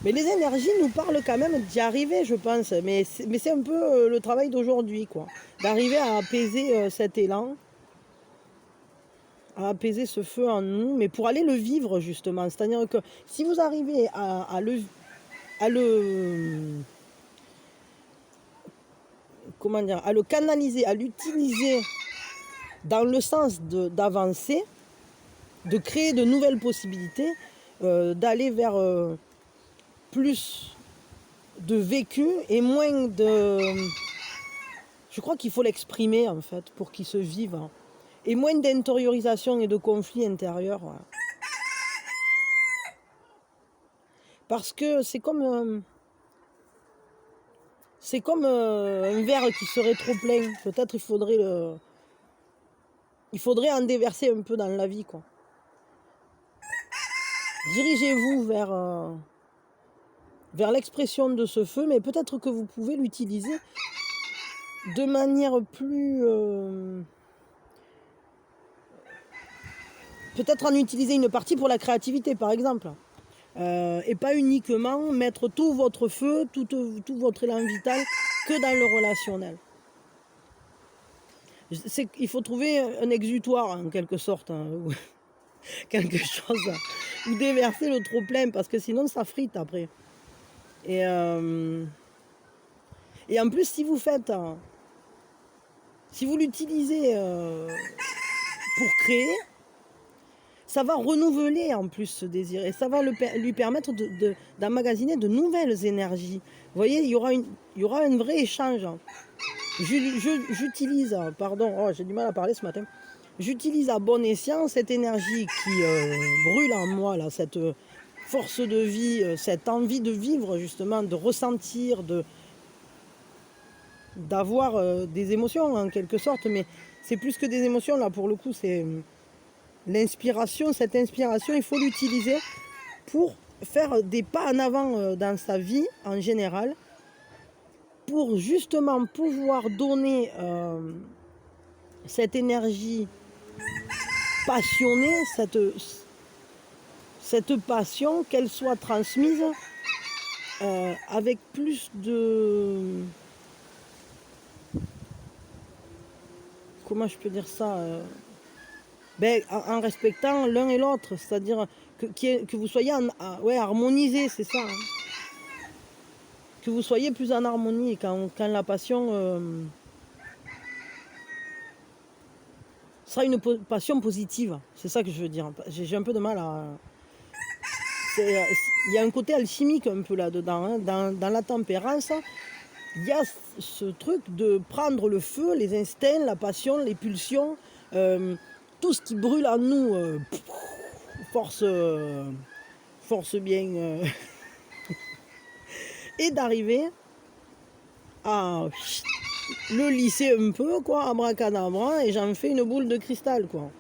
Mais les énergies nous parlent quand même d'y arriver, je pense. Mais c'est un peu le travail d'aujourd'hui, quoi. D'arriver à apaiser cet élan, à apaiser ce feu en nous, mais pour aller le vivre, justement. C'est-à-dire que si vous arrivez à le comment dire, à le canaliser, à l'utiliser dans le sens d'avancer, de créer de nouvelles possibilités, d'aller vers plus de vécu et moins de... Je crois qu'il faut l'exprimer en fait pour qu'il se vive. Hein. Et moins d'intériorisation et de conflits intérieurs. Ouais. Parce que c'est comme un verre qui serait trop plein. Peut-être il faudrait en déverser un peu dans la vie, quoi. Dirigez-vous vers l'expression de ce feu, mais peut-être que vous pouvez l'utiliser de manière plus... peut-être en utiliser une partie pour la créativité, par exemple. Et pas uniquement mettre tout votre feu, tout votre élan vital que dans le relationnel. Il faut trouver un exutoire, en quelque sorte, hein, ou quelque chose, ou déverser le trop-plein, parce que sinon ça frite après. Et en plus, si vous l'utilisez pour créer, ça va renouveler en plus ce désir et ça va lui permettre d'emmagasiner de nouvelles énergies. Vous voyez, il y aura un vrai échange. J'utilise, pardon, j'ai du mal à parler ce matin. J'utilise à bon escient cette énergie qui brûle en moi, là, cette force de vie, cette envie de vivre justement, de ressentir, d'avoir des émotions en quelque sorte, mais c'est plus que des émotions là pour le coup, c'est l'inspiration. Cette inspiration, il faut l'utiliser pour faire des pas en avant dans sa vie en général, pour justement pouvoir donner cette énergie passionnée, cette passion, qu'elle soit transmise avec plus de... Comment je peux dire ça en respectant l'un et l'autre, c'est-à-dire que vous soyez harmonisés, c'est ça. Hein. Que vous soyez plus en harmonie quand la passion sera une passion positive. C'est ça que je veux dire. J'ai un peu de mal à... Il y a un côté alchimique un peu là-dedans, hein. Dans la tempérance, il y a ce truc de prendre le feu, les instincts, la passion, les pulsions, tout ce qui brûle en nous, force, force bien, et d'arriver à le lisser un peu, quoi, abracadabra, et j'en fais une boule de cristal, quoi.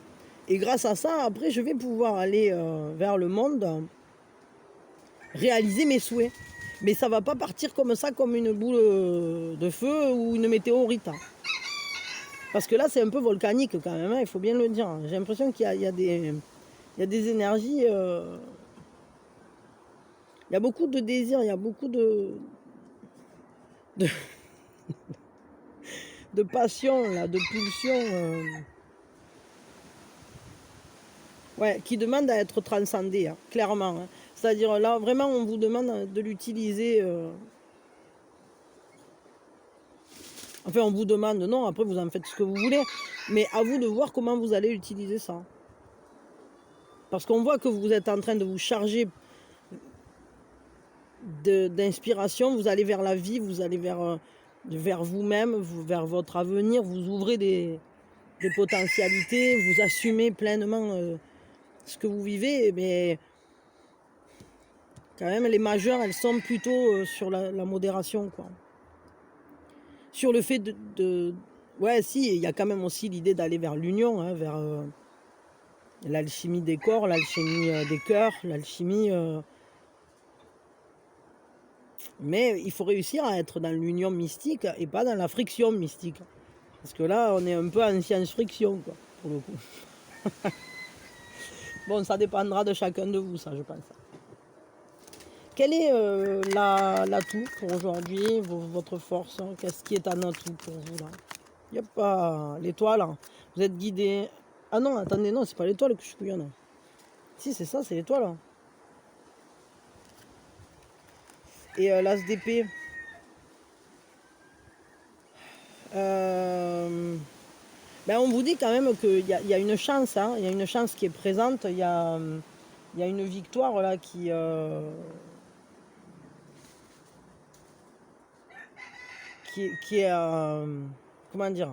Et grâce à ça, après, je vais pouvoir aller vers le monde, réaliser mes souhaits. Mais ça va pas partir comme ça, comme une boule de feu ou une météorite. Parce que là, c'est un peu volcanique quand même, hein, il faut bien le dire. J'ai l'impression qu'il y a des énergies... il y a beaucoup de désirs, il y a beaucoup de passion, là, de pulsion, ouais, qui demandent à être transcendées, hein, clairement. Hein. C'est-à-dire là, vraiment, on vous demande de l'utiliser... Enfin, on vous demande, non, après vous en faites ce que vous voulez, mais à vous de voir comment vous allez utiliser ça. Parce qu'on voit que vous êtes en train de vous charger d'inspiration, vous allez vers la vie, vous allez vers vous-même, vers votre avenir, vous ouvrez des potentialités, vous assumez pleinement ce que vous vivez, mais quand même les majeures, elles sont plutôt sur la modération, quoi. Sur le fait ouais, si, il y a quand même aussi l'idée d'aller vers l'union, hein, vers l'alchimie des corps, l'alchimie des cœurs, l'alchimie... Mais il faut réussir à être dans l'union mystique et pas dans la friction mystique. Parce que là, on est un peu en science-friction, quoi, pour le coup. Bon, ça dépendra de chacun de vous, ça, je pense. Quel est l'atout pour aujourd'hui, votre force, hein? Qu'est-ce qui est un atout pour vous, là? Il n'y a pas l'étoile, hein. Vous êtes guidé. Ah non, attendez, non, c'est pas l'étoile que je couillonne. Si, c'est ça, c'est l'étoile. Hein. Et l'as d'épée. Ben on vous dit quand même qu'il y a une chance, hein, il y a une chance qui est présente, il y a une victoire là qui est comment dire,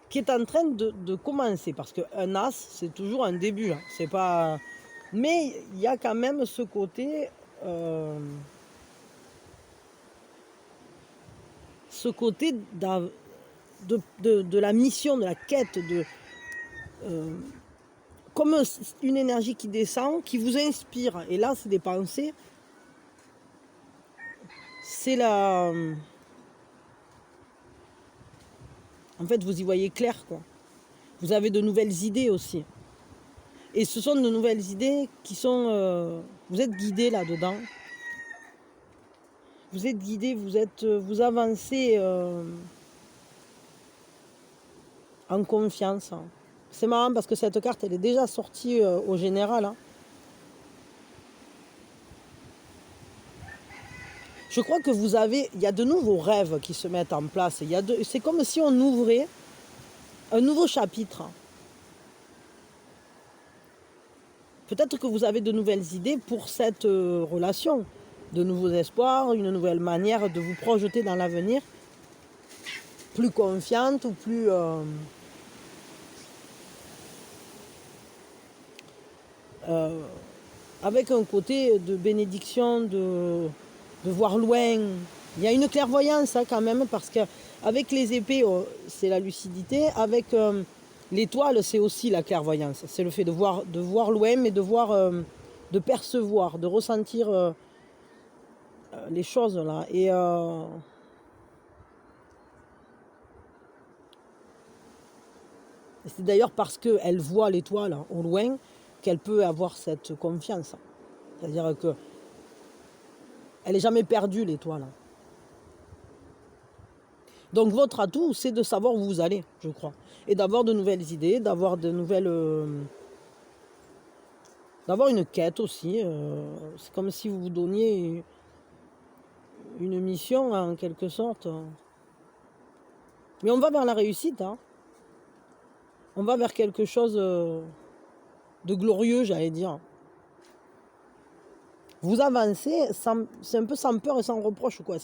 qui est en train de commencer, parce qu'un as c'est toujours un début, hein, c'est pas, mais il y a quand même ce côté de la mission, de la quête, comme une énergie qui descend, qui vous inspire. Et là, c'est des pensées. C'est la... En fait, vous y voyez clair, quoi. Vous avez de nouvelles idées aussi. Et ce sont de nouvelles idées qui sont... vous êtes guidé là-dedans. Vous êtes guidé, vous avancez en confiance. C'est marrant parce que cette carte, elle est déjà sortie au général. Hein. Je crois que il y a de nouveaux rêves qui se mettent en place. C'est comme si on ouvrait un nouveau chapitre. Peut-être que vous avez de nouvelles idées pour cette relation, de nouveaux espoirs, une nouvelle manière de vous projeter dans l'avenir, plus confiante ou plus... avec un côté de bénédiction, de voir loin. Il y a une clairvoyance hein, quand même, parce qu'avec les épées, c'est la lucidité. Avec l'étoile, c'est aussi la clairvoyance. C'est le fait de voir loin, mais de voir, de percevoir, de ressentir les choses là. Et c'est d'ailleurs parce qu'elle voit l'étoile hein, au loin qu'elle peut avoir cette confiance. C'est-à-dire que elle n'est jamais perdue, l'étoile. Donc votre atout, c'est de savoir où vous allez, je crois. Et d'avoir de nouvelles idées, d'avoir de nouvelles... d'avoir une quête aussi. C'est comme si vous vous donniez une mission, en quelque sorte. Mais on va vers la réussite. Hein. On va vers quelque chose de glorieux, j'allais dire. vous avancez, c'est un peu sans peur et sans reproche, quoi.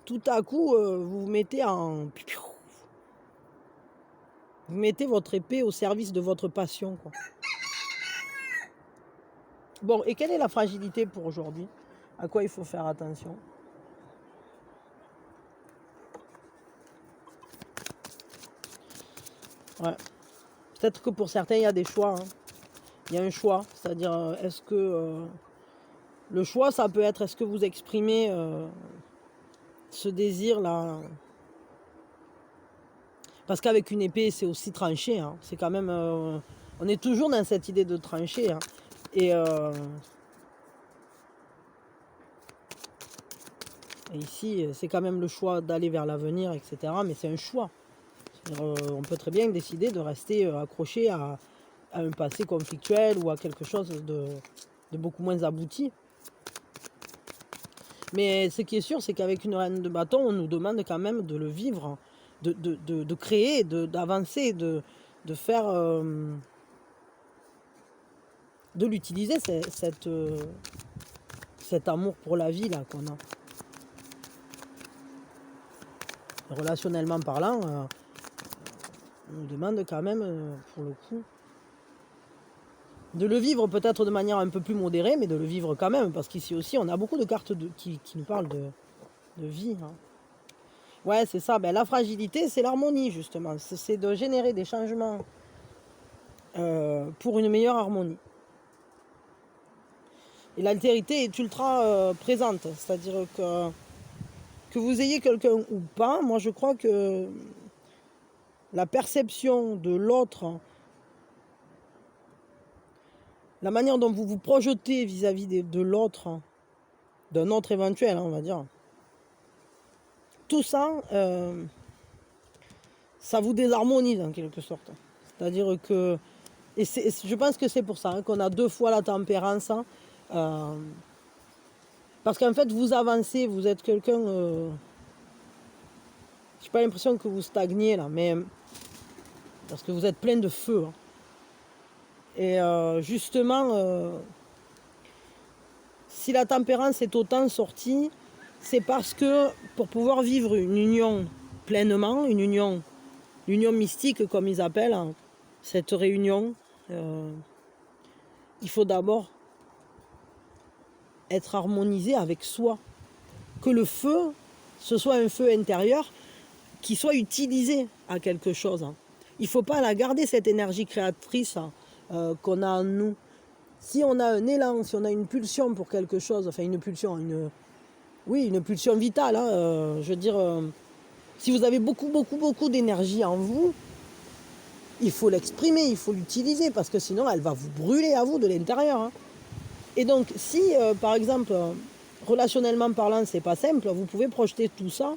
Tout à coup, vous vous mettez en... Vous mettez votre épée au service de votre passion, quoi. Bon, et quelle est la fragilité pour aujourd'hui? À quoi il faut faire attention? Ouais. Peut-être que pour certains, il y a des choix. Hein. Il y a un choix. C'est-à-dire, est-ce que... le choix, ça peut être, est-ce que vous exprimez ce désir-là? Parce qu'avec une épée, c'est aussi tranché. Hein. C'est quand même... on est toujours dans cette idée de trancher. Hein. Et ici, c'est quand même le choix d'aller vers l'avenir, etc. Mais c'est un choix. On peut très bien décider de rester accroché à un passé conflictuel ou à quelque chose de beaucoup moins abouti. Mais ce qui est sûr, c'est qu'avec une reine de bâton, on nous demande quand même de le vivre, de créer, d'avancer, de faire... de l'utiliser, cet amour pour la vie là qu'on a. Relationnellement parlant, on nous demande quand même, pour le coup, de le vivre peut-être de manière un peu plus modérée, mais de le vivre quand même, parce qu'ici aussi, on a beaucoup de cartes qui nous parlent de vie. Hein. Ouais, c'est ça. Ben, la fragilité, c'est l'harmonie, justement. C'est de générer des changements pour une meilleure harmonie. Et l'altérité est ultra présente. C'est-à-dire que vous ayez quelqu'un ou pas, moi je crois que la perception de l'autre, la manière dont vous vous projetez vis-à-vis de l'autre, d'un autre éventuel, on va dire, tout ça, ça vous désharmonise en quelque sorte. C'est-à-dire que, et je pense que c'est pour ça hein, qu'on a 2 fois la tempérance, hein, parce qu'en fait vous avancez, vous êtes quelqu'un, j'ai pas l'impression que vous stagnez là, mais parce que vous êtes plein de feu. Hein. Et justement, si la tempérance est autant sortie, c'est parce que pour pouvoir vivre une union pleinement, l'union mystique comme ils appellent, hein, cette réunion, il faut d'abord être harmonisé avec soi. Que le feu, ce soit un feu intérieur qui soit utilisé à quelque chose. Hein. Il ne faut pas la garder, cette énergie créatrice qu'on a en nous. Si on a un élan, si on a une pulsion pour quelque chose, enfin une pulsion, une pulsion vitale, hein, je veux dire, si vous avez beaucoup d'énergie en vous, il faut l'exprimer, il faut l'utiliser, parce que sinon elle va vous brûler à vous de l'intérieur. Hein. Et donc, si, par exemple, relationnellement parlant, c'est pas simple, vous pouvez projeter tout ça,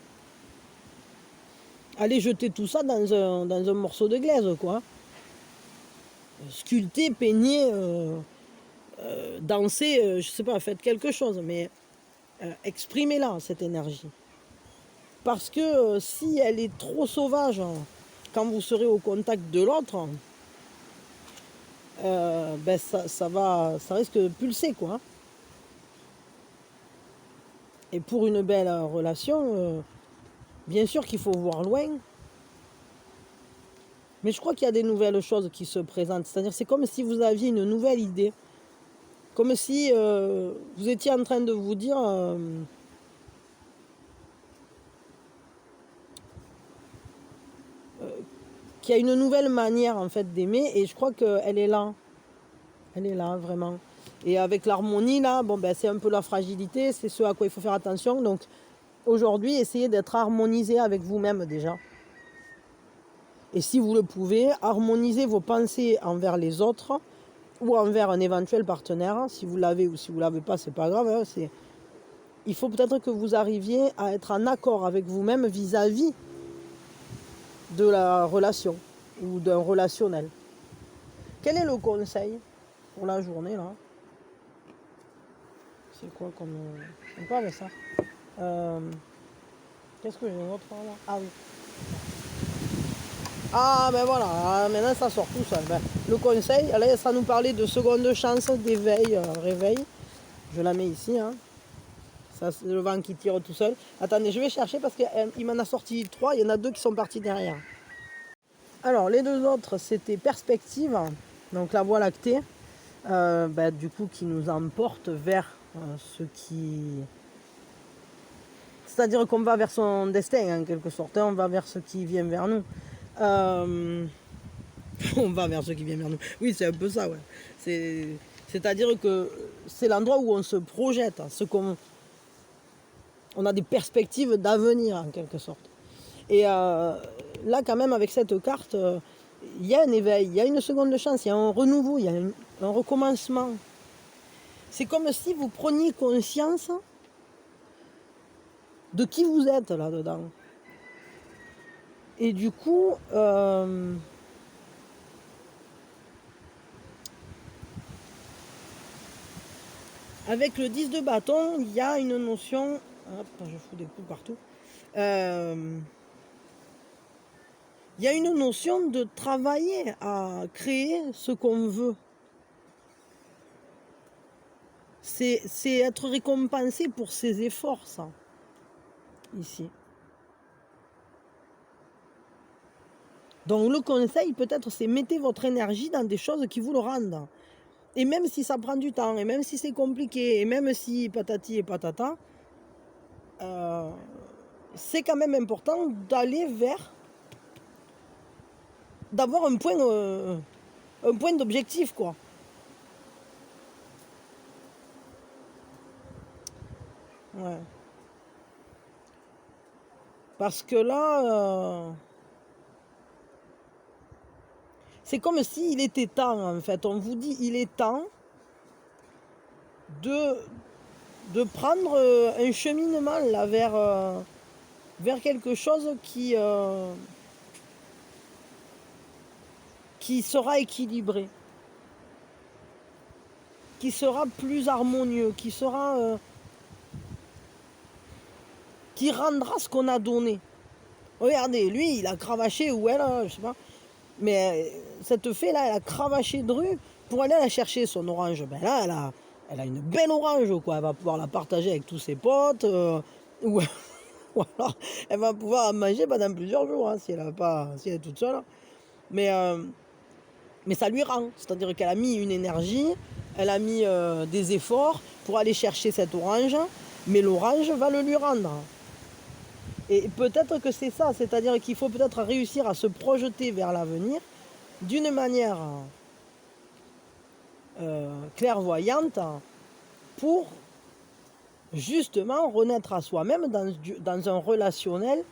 aller jeter tout ça dans un morceau de glaise, quoi. Sculpter, peigner, danser, je sais pas, faites quelque chose, mais exprimez-la, cette énergie. Parce que si elle est trop sauvage, quand vous serez au contact de l'autre, ben ça risque de pulser, quoi. Et pour une belle relation, bien sûr qu'il faut voir loin. Mais je crois qu'il y a des nouvelles choses qui se présentent. C'est-à-dire c'est comme si vous aviez une nouvelle idée. Comme si vous étiez en train de vous dire... qu'il y a une nouvelle manière en fait d'aimer. Et je crois qu'elle est là. Elle est là, vraiment. Et avec l'harmonie, là, bon, ben, c'est un peu la fragilité. C'est ce à quoi il faut faire attention. Donc aujourd'hui, essayez d'être harmonisé avec vous-même déjà. Et si vous le pouvez, harmonisez vos pensées envers les autres ou envers un éventuel partenaire. Si vous l'avez ou si vous ne l'avez pas, c'est pas grave. Hein, il faut peut-être que vous arriviez à être en accord avec vous-même vis-à-vis de la relation ou d'un relationnel. Quel est le conseil pour la journée là? C'est quoi comme... On parle de ça. Qu'est-ce que j'ai d'autre là? Ah oui. Ah ben voilà, maintenant ça sort tout seul. Ben, le conseil, là, ça nous parlait de seconde chance, d'éveil, réveil. Je la mets ici, hein. Ça, c'est le vent qui tire tout seul. Attendez, je vais chercher parce qu'il m'en a sorti 3, il y en a 2 qui sont partis derrière. Alors, les 2 autres, c'était Perspective, donc la Voie lactée, du coup, qui nous emporte vers ce qui... C'est-à-dire qu'on va vers son destin, en quelque sorte, hein, on va vers ce qui vient vers nous. On va vers ce qui vient vers nous. Oui, c'est un peu ça, ouais. C'est-à-dire que c'est l'endroit où on se projette, on a des perspectives d'avenir, en quelque sorte. Et là, quand même, avec cette carte, il y a un éveil, il y a une seconde chance, il y a un renouveau, il y a un recommencement. C'est comme si vous preniez conscience de qui vous êtes là-dedans. Et du coup, avec le 10 de bâton, il y a une notion... Hop, je fous des coups partout. Il y a une notion de travailler à créer ce qu'on veut. C'est être récompensé pour ses efforts, ça, ici. Donc le conseil, peut-être, c'est mettez votre énergie dans des choses qui vous le rendent. Et même si ça prend du temps, et même si c'est compliqué, et même si patati et patata, c'est quand même important d'aller vers... d'avoir un point d'objectif, quoi. Ouais. Parce que là... c'est comme s'il était temps, en fait. On vous dit, il est temps de prendre un cheminement là, vers quelque chose qui sera équilibré, qui sera plus harmonieux, qui rendra ce qu'on a donné. Regardez, lui, il a cravaché, ou elle, je sais pas. Mais cette fée-là, elle a cravaché de rue pour aller la chercher, son orange. Ben là, elle a une belle orange, quoi. Elle va pouvoir la partager avec tous ses potes. Ou alors, elle va pouvoir en manger pendant plusieurs jours, hein, si elle est toute seule. Mais ça lui rend. C'est-à-dire qu'elle a mis une énergie, elle a mis des efforts pour aller chercher cette orange, mais l'orange va le lui rendre. Et peut-être que c'est ça, c'est-à-dire qu'il faut peut-être réussir à se projeter vers l'avenir d'une manière clairvoyante pour justement renaître à soi-même dans un relationnel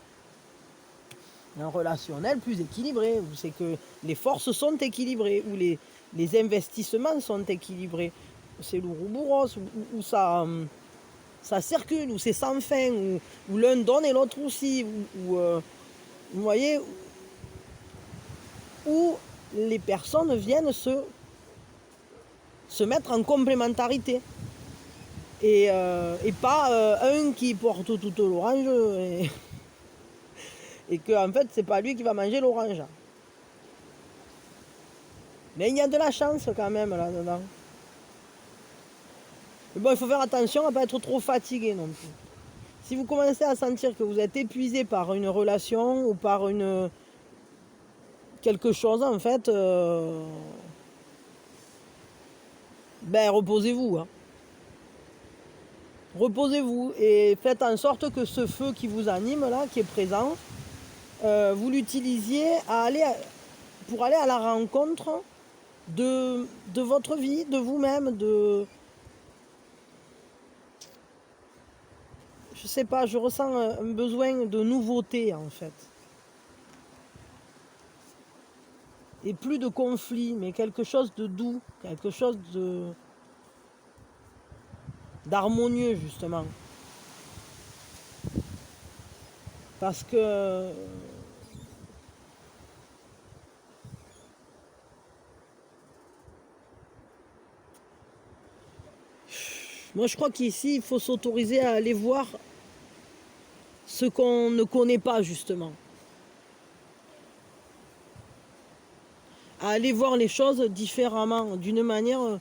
plus équilibré, où c'est que les forces sont équilibrées, où les investissements sont équilibrés. C'est l'ouroboros, où ça circule, où c'est sans fin, où l'un donne et l'autre aussi, où vous voyez, où les personnes viennent se mettre en complémentarité. Et pas un qui porte toute l'orange et que en fait c'est pas lui qui va manger l'orange. Mais il y a de la chance quand même là-dedans. Mais bon, il faut faire attention à ne pas être trop fatigué non plus. Si vous commencez à sentir que vous êtes épuisé par une relation ou par quelque chose en fait, reposez-vous. Hein. Reposez-vous et faites en sorte que ce feu qui vous anime là, qui est présent, vous l'utilisiez pour aller à la rencontre de votre vie, de vous-même, je sais pas, je ressens un besoin de nouveauté en fait. Et plus de conflit, mais quelque chose de doux, quelque chose d'harmonieux justement. Parce que moi je crois qu'ici il faut s'autoriser à aller voir ce qu'on ne connaît pas justement. À aller voir les choses différemment, d'une manière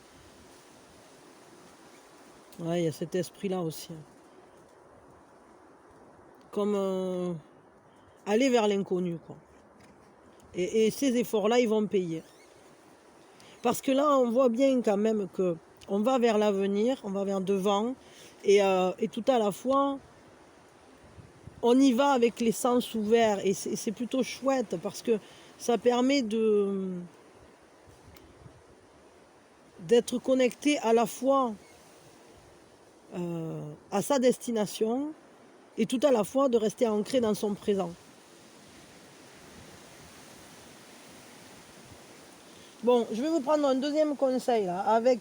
Ouais, il y a cet esprit-là aussi. Comme aller vers l'inconnu, quoi. Et ces efforts-là, ils vont payer. Parce que là, on voit bien quand même que on va vers l'avenir, on va vers devant, et tout à la fois, on y va avec les sens ouverts, et c'est plutôt chouette, parce que ça permet d'être connecté à la fois à sa destination, et tout à la fois de rester ancré dans son présent. Bon, je vais vous prendre un deuxième conseil là, avec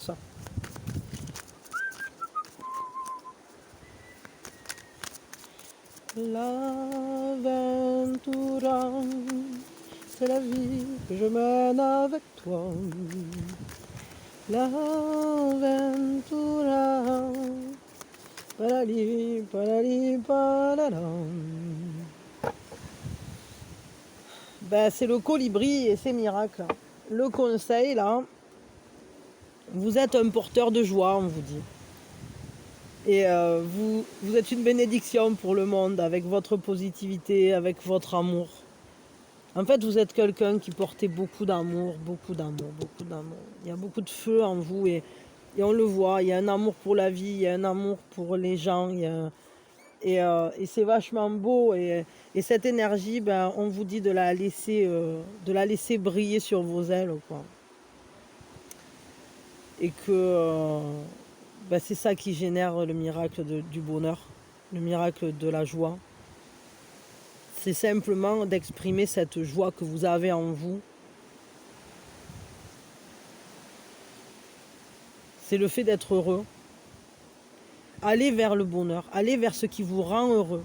ça. L'aventura, c'est la vie que je mène avec toi. L'aventura, palali, palali, palalam. Ben, c'est le colibri et ses miracles. Le conseil là, vous êtes un porteur de joie, on vous dit. Et vous êtes une bénédiction pour le monde avec votre positivité, avec votre amour. En fait, vous êtes quelqu'un qui portait beaucoup d'amour, beaucoup d'amour, beaucoup d'amour. Il y a beaucoup de feu en vous et on le voit. Il y a un amour pour la vie, il y a un amour pour les gens. Et c'est vachement beau. Et cette énergie, ben, on vous dit de la laisser briller sur vos ailes, quoi. Et que ben, c'est ça qui génère le miracle du bonheur, le miracle de la joie. C'est simplement d'exprimer cette joie que vous avez en vous. C'est le fait d'être heureux. Allez vers le bonheur, allez vers ce qui vous rend heureux.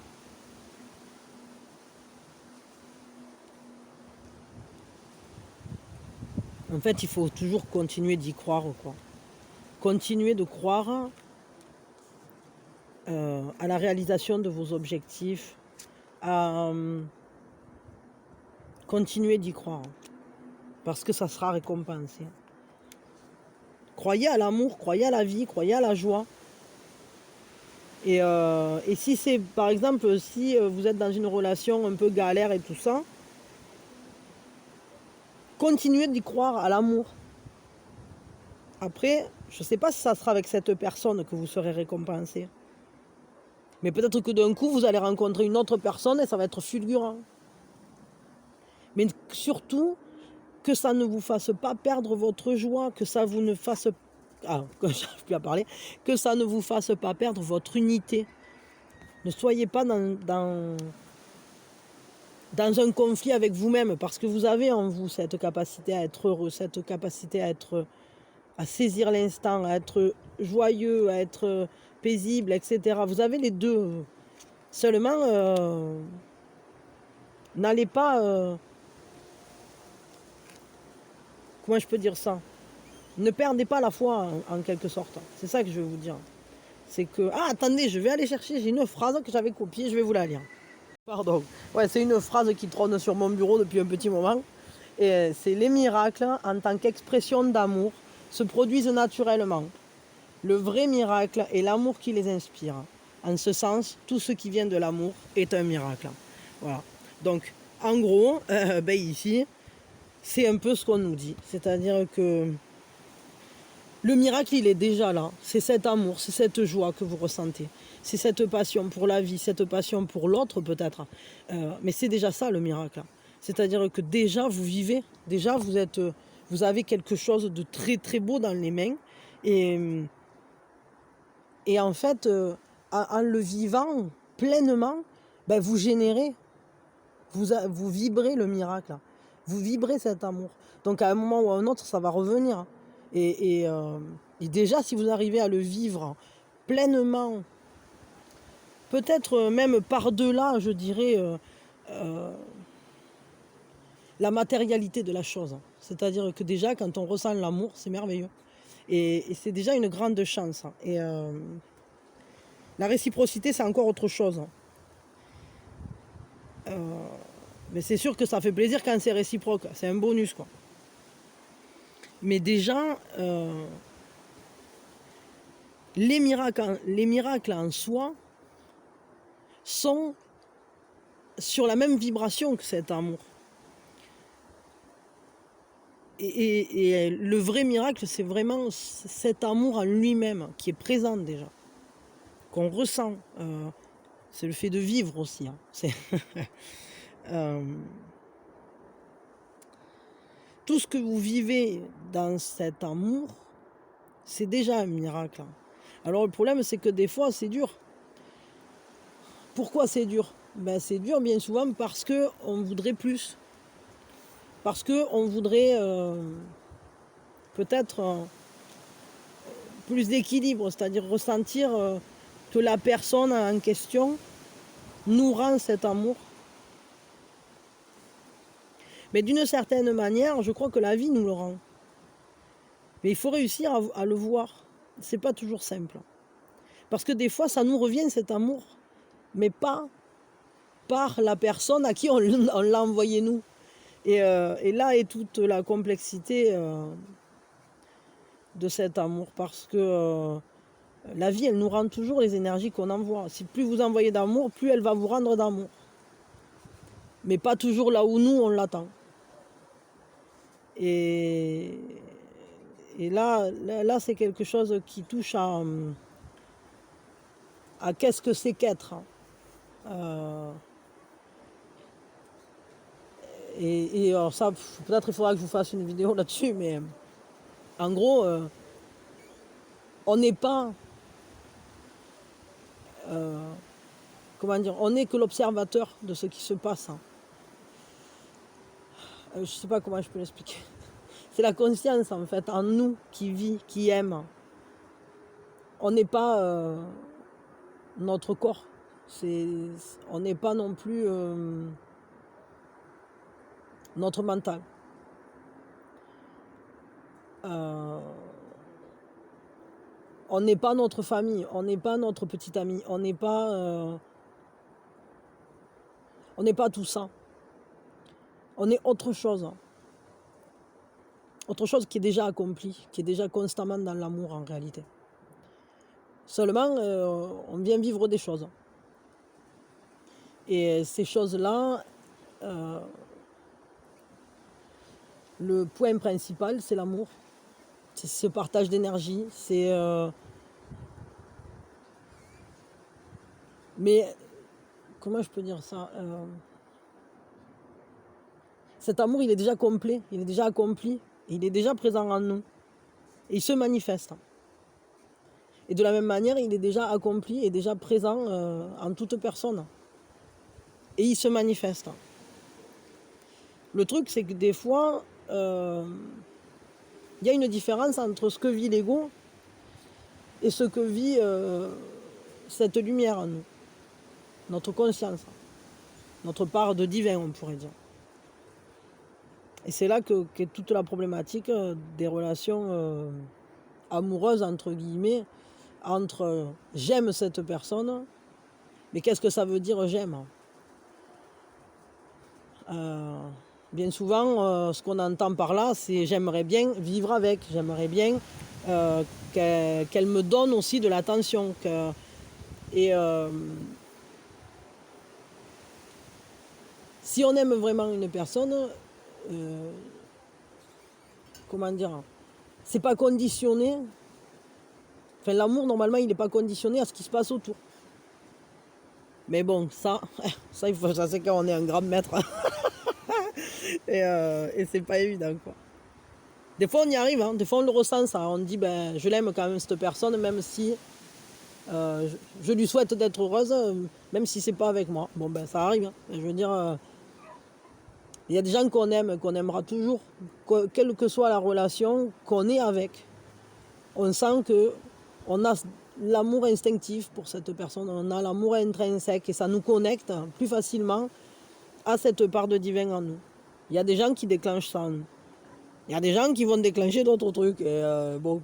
En fait, il faut toujours continuer d'y croire, quoi. Continuer de croire à la réalisation de vos objectifs, à continuer d'y croire, parce que ça sera récompensé. Croyez à l'amour, croyez à la vie, croyez à la joie. Et si c'est, par exemple, si vous êtes dans une relation un peu galère et tout ça, continuez d'y croire à l'amour. Après, je ne sais pas si ça sera avec cette personne que vous serez récompensé. Mais peut-être que d'un coup, vous allez rencontrer une autre personne et ça va être fulgurant. Mais surtout, que ça ne vous fasse pas perdre votre joie, que ça vous ne fasse... Ah, que j'arrive plus à parler. Que ça ne vous fasse pas perdre votre unité. Ne soyez pas dans un conflit avec vous-même, parce que vous avez en vous cette capacité à être heureux, cette capacité à saisir l'instant, à être joyeux, à être paisible, etc. Vous avez les deux. Seulement, n'allez pas... comment je peux dire ça? Ne perdez pas la foi en quelque sorte. C'est ça que je veux vous dire. C'est que... Ah, attendez, je vais aller chercher. J'ai une phrase que j'avais copiée, je vais vous la lire. Pardon. Ouais, c'est une phrase qui trône sur mon bureau depuis un petit moment. Et c'est: les miracles, en tant qu'expression d'amour, se produisent naturellement. Le vrai miracle est l'amour qui les inspire. En ce sens, tout ce qui vient de l'amour est un miracle. Voilà. Donc, en gros, ben ici, c'est un peu ce qu'on nous dit. C'est-à-dire que le miracle, il est déjà là. C'est cet amour, c'est cette joie que vous ressentez. C'est cette passion pour la vie, cette passion pour l'autre peut-être. Mais c'est déjà ça le miracle. C'est-à-dire que déjà vous vivez, déjà vous avez quelque chose de très très beau dans les mains. Et en fait, en le vivant pleinement, ben vous générez, vous vibrez le miracle. Vous vibrez cet amour. Donc à un moment ou à un autre, ça va revenir. Et déjà, si vous arrivez à le vivre pleinement, peut-être même par-delà, je dirais, la matérialité de la chose. C'est-à-dire que déjà, quand on ressent l'amour, c'est merveilleux. Et c'est déjà une grande chance. Et la réciprocité, c'est encore autre chose. Mais c'est sûr que ça fait plaisir quand c'est réciproque. C'est un bonus, quoi. Mais déjà, les miracles en soi sont sur la même vibration que cet amour. Et le vrai miracle, c'est vraiment cet amour en lui-même qui est présent déjà, qu'on ressent. C'est le fait de vivre aussi. Tout ce que vous vivez dans cet amour, c'est déjà un miracle. Alors le problème, c'est que des fois, c'est dur. Pourquoi c'est dur? C'est dur bien souvent parce qu'on voudrait plus. Parce qu'on voudrait peut-être plus d'équilibre, c'est-à-dire ressentir que la personne en question nous rend cet amour. Mais d'une certaine manière, je crois que la vie nous le rend. Mais il faut réussir à le voir. C'est pas toujours simple. Parce que des fois, ça nous revient cet amour, mais pas par la personne à qui on l'a envoyé nous. Et là est toute la complexité de cet amour, parce que la vie, elle nous rend toujours les énergies qu'on envoie. Si plus vous envoyez d'amour, plus elle va vous rendre d'amour. Mais pas toujours là où nous, on l'attend. Et là c'est quelque chose qui touche à qu'est-ce que c'est qu'être. Et alors ça, peut-être il faudra que je vous fasse une vidéo là-dessus, mais en gros, on n'est pas... comment dire, on n'est que l'observateur de ce qui se passe. Je ne sais pas comment je peux l'expliquer. C'est la conscience en fait en nous qui vit, qui aime. On n'est pas notre corps. On n'est pas non plus notre mental. On n'est pas notre famille, on n'est pas notre petit ami, on n'est pas tout ça. On est autre chose. Autre chose qui est déjà accomplie, qui est déjà constamment dans l'amour en réalité. Seulement, on vient vivre des choses. Et ces choses-là, le point principal, c'est l'amour. C'est ce partage d'énergie. Mais, comment je peux dire ça? Cet amour, il est déjà complet, il est déjà accompli, il est déjà présent en nous. Et il se manifeste. Et de la même manière, il est déjà accompli et déjà présent en toute personne. Et il se manifeste. Le truc, c'est que des fois, il y a une différence entre ce que vit l'ego et ce que vit cette lumière en nous. Notre conscience. Notre part de divin, on pourrait dire. Et c'est là qu'est toute la problématique des relations amoureuses, entre guillemets, entre j'aime cette personne, mais qu'est-ce que ça veut dire j'aime? Bien souvent, ce qu'on entend par là, c'est j'aimerais bien vivre avec, j'aimerais bien qu'elle me donne aussi de l'attention. Si on aime vraiment une personne, comment dire, c'est pas conditionné. Enfin, l'amour, normalement, il n'est pas conditionné à ce qui se passe autour. Mais bon, ça c'est quand on est un grand maître. Et c'est pas évident, quoi. Des fois, on y arrive, hein. Des fois, on le ressent, ça. On dit, je l'aime quand même, cette personne, même si je lui souhaite d'être heureuse, même si c'est pas avec moi. Bon, ça arrive, hein. Je veux dire, il y a des gens qu'on aime, qu'on aimera toujours, quelle que soit la relation qu'on est avec. On sent qu'on a l'amour instinctif pour cette personne, on a l'amour intrinsèque et ça nous connecte plus facilement à cette part de divin en nous. Il y a des gens qui déclenchent ça en nous. Il y a des gens qui vont déclencher d'autres trucs. Et bon,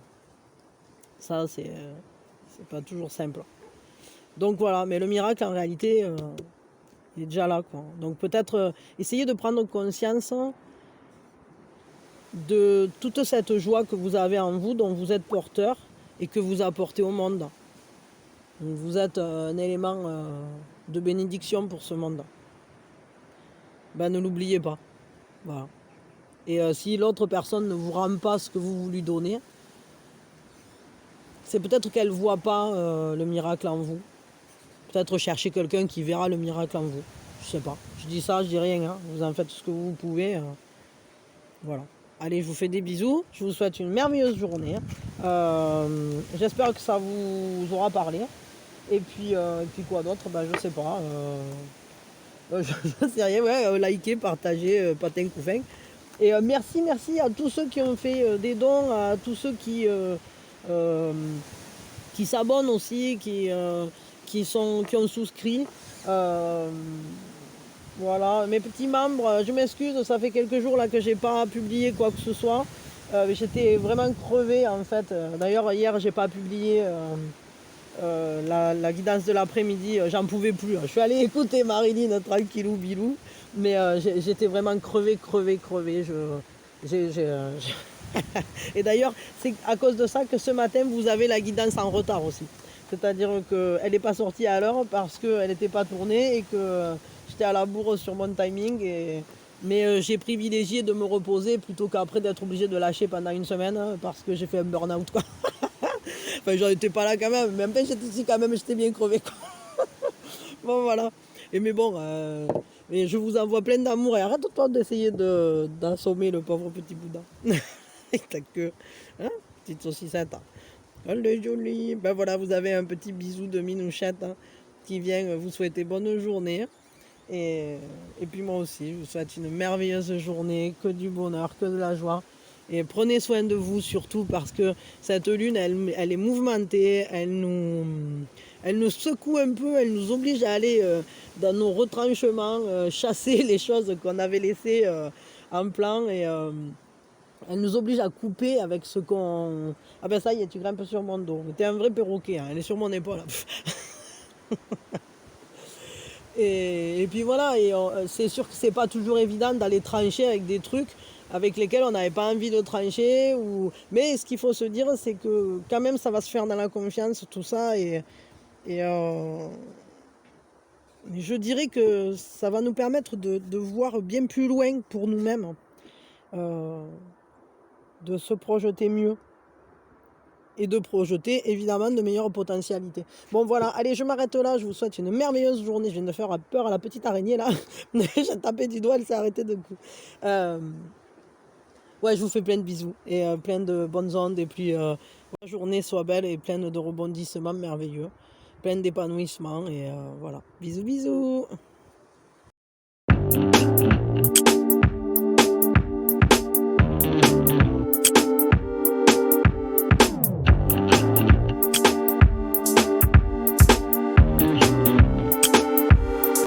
ça c'est pas toujours simple. Donc voilà, mais le miracle en réalité, il est déjà là, quoi. Donc peut-être essayer de prendre conscience de toute cette joie que vous avez en vous, dont vous êtes porteur, et que vous apportez au monde. Donc, vous êtes un élément de bénédiction pour ce monde. Ben, ne l'oubliez pas. Voilà. Et si l'autre personne ne vous rend pas ce que vous lui donnez, c'est peut-être qu'elle ne voit pas le miracle en vous. Peut-être chercher quelqu'un qui verra le miracle en vous. Je sais pas. Je dis ça, je dis rien. Hein. Vous en faites ce que vous pouvez. Voilà. Allez, je vous fais des bisous. Je vous souhaite une merveilleuse journée. J'espère que ça vous aura parlé. Et puis quoi d'autre, ben, je sais pas. Je sais rien. Ouais, likez, partagez, patin couffin. Et merci à tous ceux qui ont fait des dons, à tous ceux qui s'abonnent aussi, qui ont souscrit. Voilà, mes petits membres, je m'excuse, ça fait quelques jours là que j'ai pas publié quoi que ce soit. J'étais vraiment crevée en fait. D'ailleurs hier j'ai pas publié la guidance de l'après-midi, j'en pouvais plus. Je suis allée écouter Marilyn tranquillou bilou, mais j'étais vraiment crevée. Et d'ailleurs c'est à cause de ça que ce matin vous avez la guidance en retard aussi. C'est-à-dire qu'elle n'est pas sortie à l'heure parce qu'elle n'était pas tournée et que j'étais à la bourre sur mon timing. Mais j'ai privilégié de me reposer plutôt qu'après d'être obligé de lâcher pendant une semaine parce que j'ai fait un burn-out. Quoi. Enfin, j'en étais pas là quand même, mais en fait, j'étais bien crevé. Quoi. Bon, voilà. Mais bon, mais je vous envoie plein d'amour et arrête-toi d'essayer d'assommer le pauvre petit Bouddha. Avec ta queue. Hein, petite saucissette. Elle est jolie. Ben voilà, vous avez un petit bisou de Minouchette qui vient vous souhaiter bonne journée. Et puis moi aussi, je vous souhaite une merveilleuse journée, que du bonheur, que de la joie. Et prenez soin de vous surtout parce que cette lune, elle est mouvementée, elle nous secoue un peu, elle nous oblige à aller dans nos retranchements, chasser les choses qu'on avait laissées en plan et elle nous oblige à couper avec ce qu'on... Ah ben ça y est, tu grimpes sur mon dos. T'es un vrai perroquet, hein. Elle est sur mon épaule. Et puis voilà, et c'est sûr que c'est pas toujours évident d'aller trancher avec des trucs avec lesquels on n'avait pas envie de trancher. Mais ce qu'il faut se dire, c'est que quand même ça va se faire dans la confiance, tout ça. Et je dirais que ça va nous permettre de voir bien plus loin pour nous-mêmes, de se projeter mieux. Et de projeter évidemment de meilleures potentialités. Bon voilà, allez, je m'arrête là, je vous souhaite une merveilleuse journée. Je viens de faire peur à la petite araignée là. J'ai tapé du doigt, elle s'est arrêtée de coup. Ouais, je vous fais plein de bisous et plein de bonnes ondes et puis la journée soit belle et pleine de rebondissements merveilleux, plein d'épanouissement et voilà. Bisous bisous.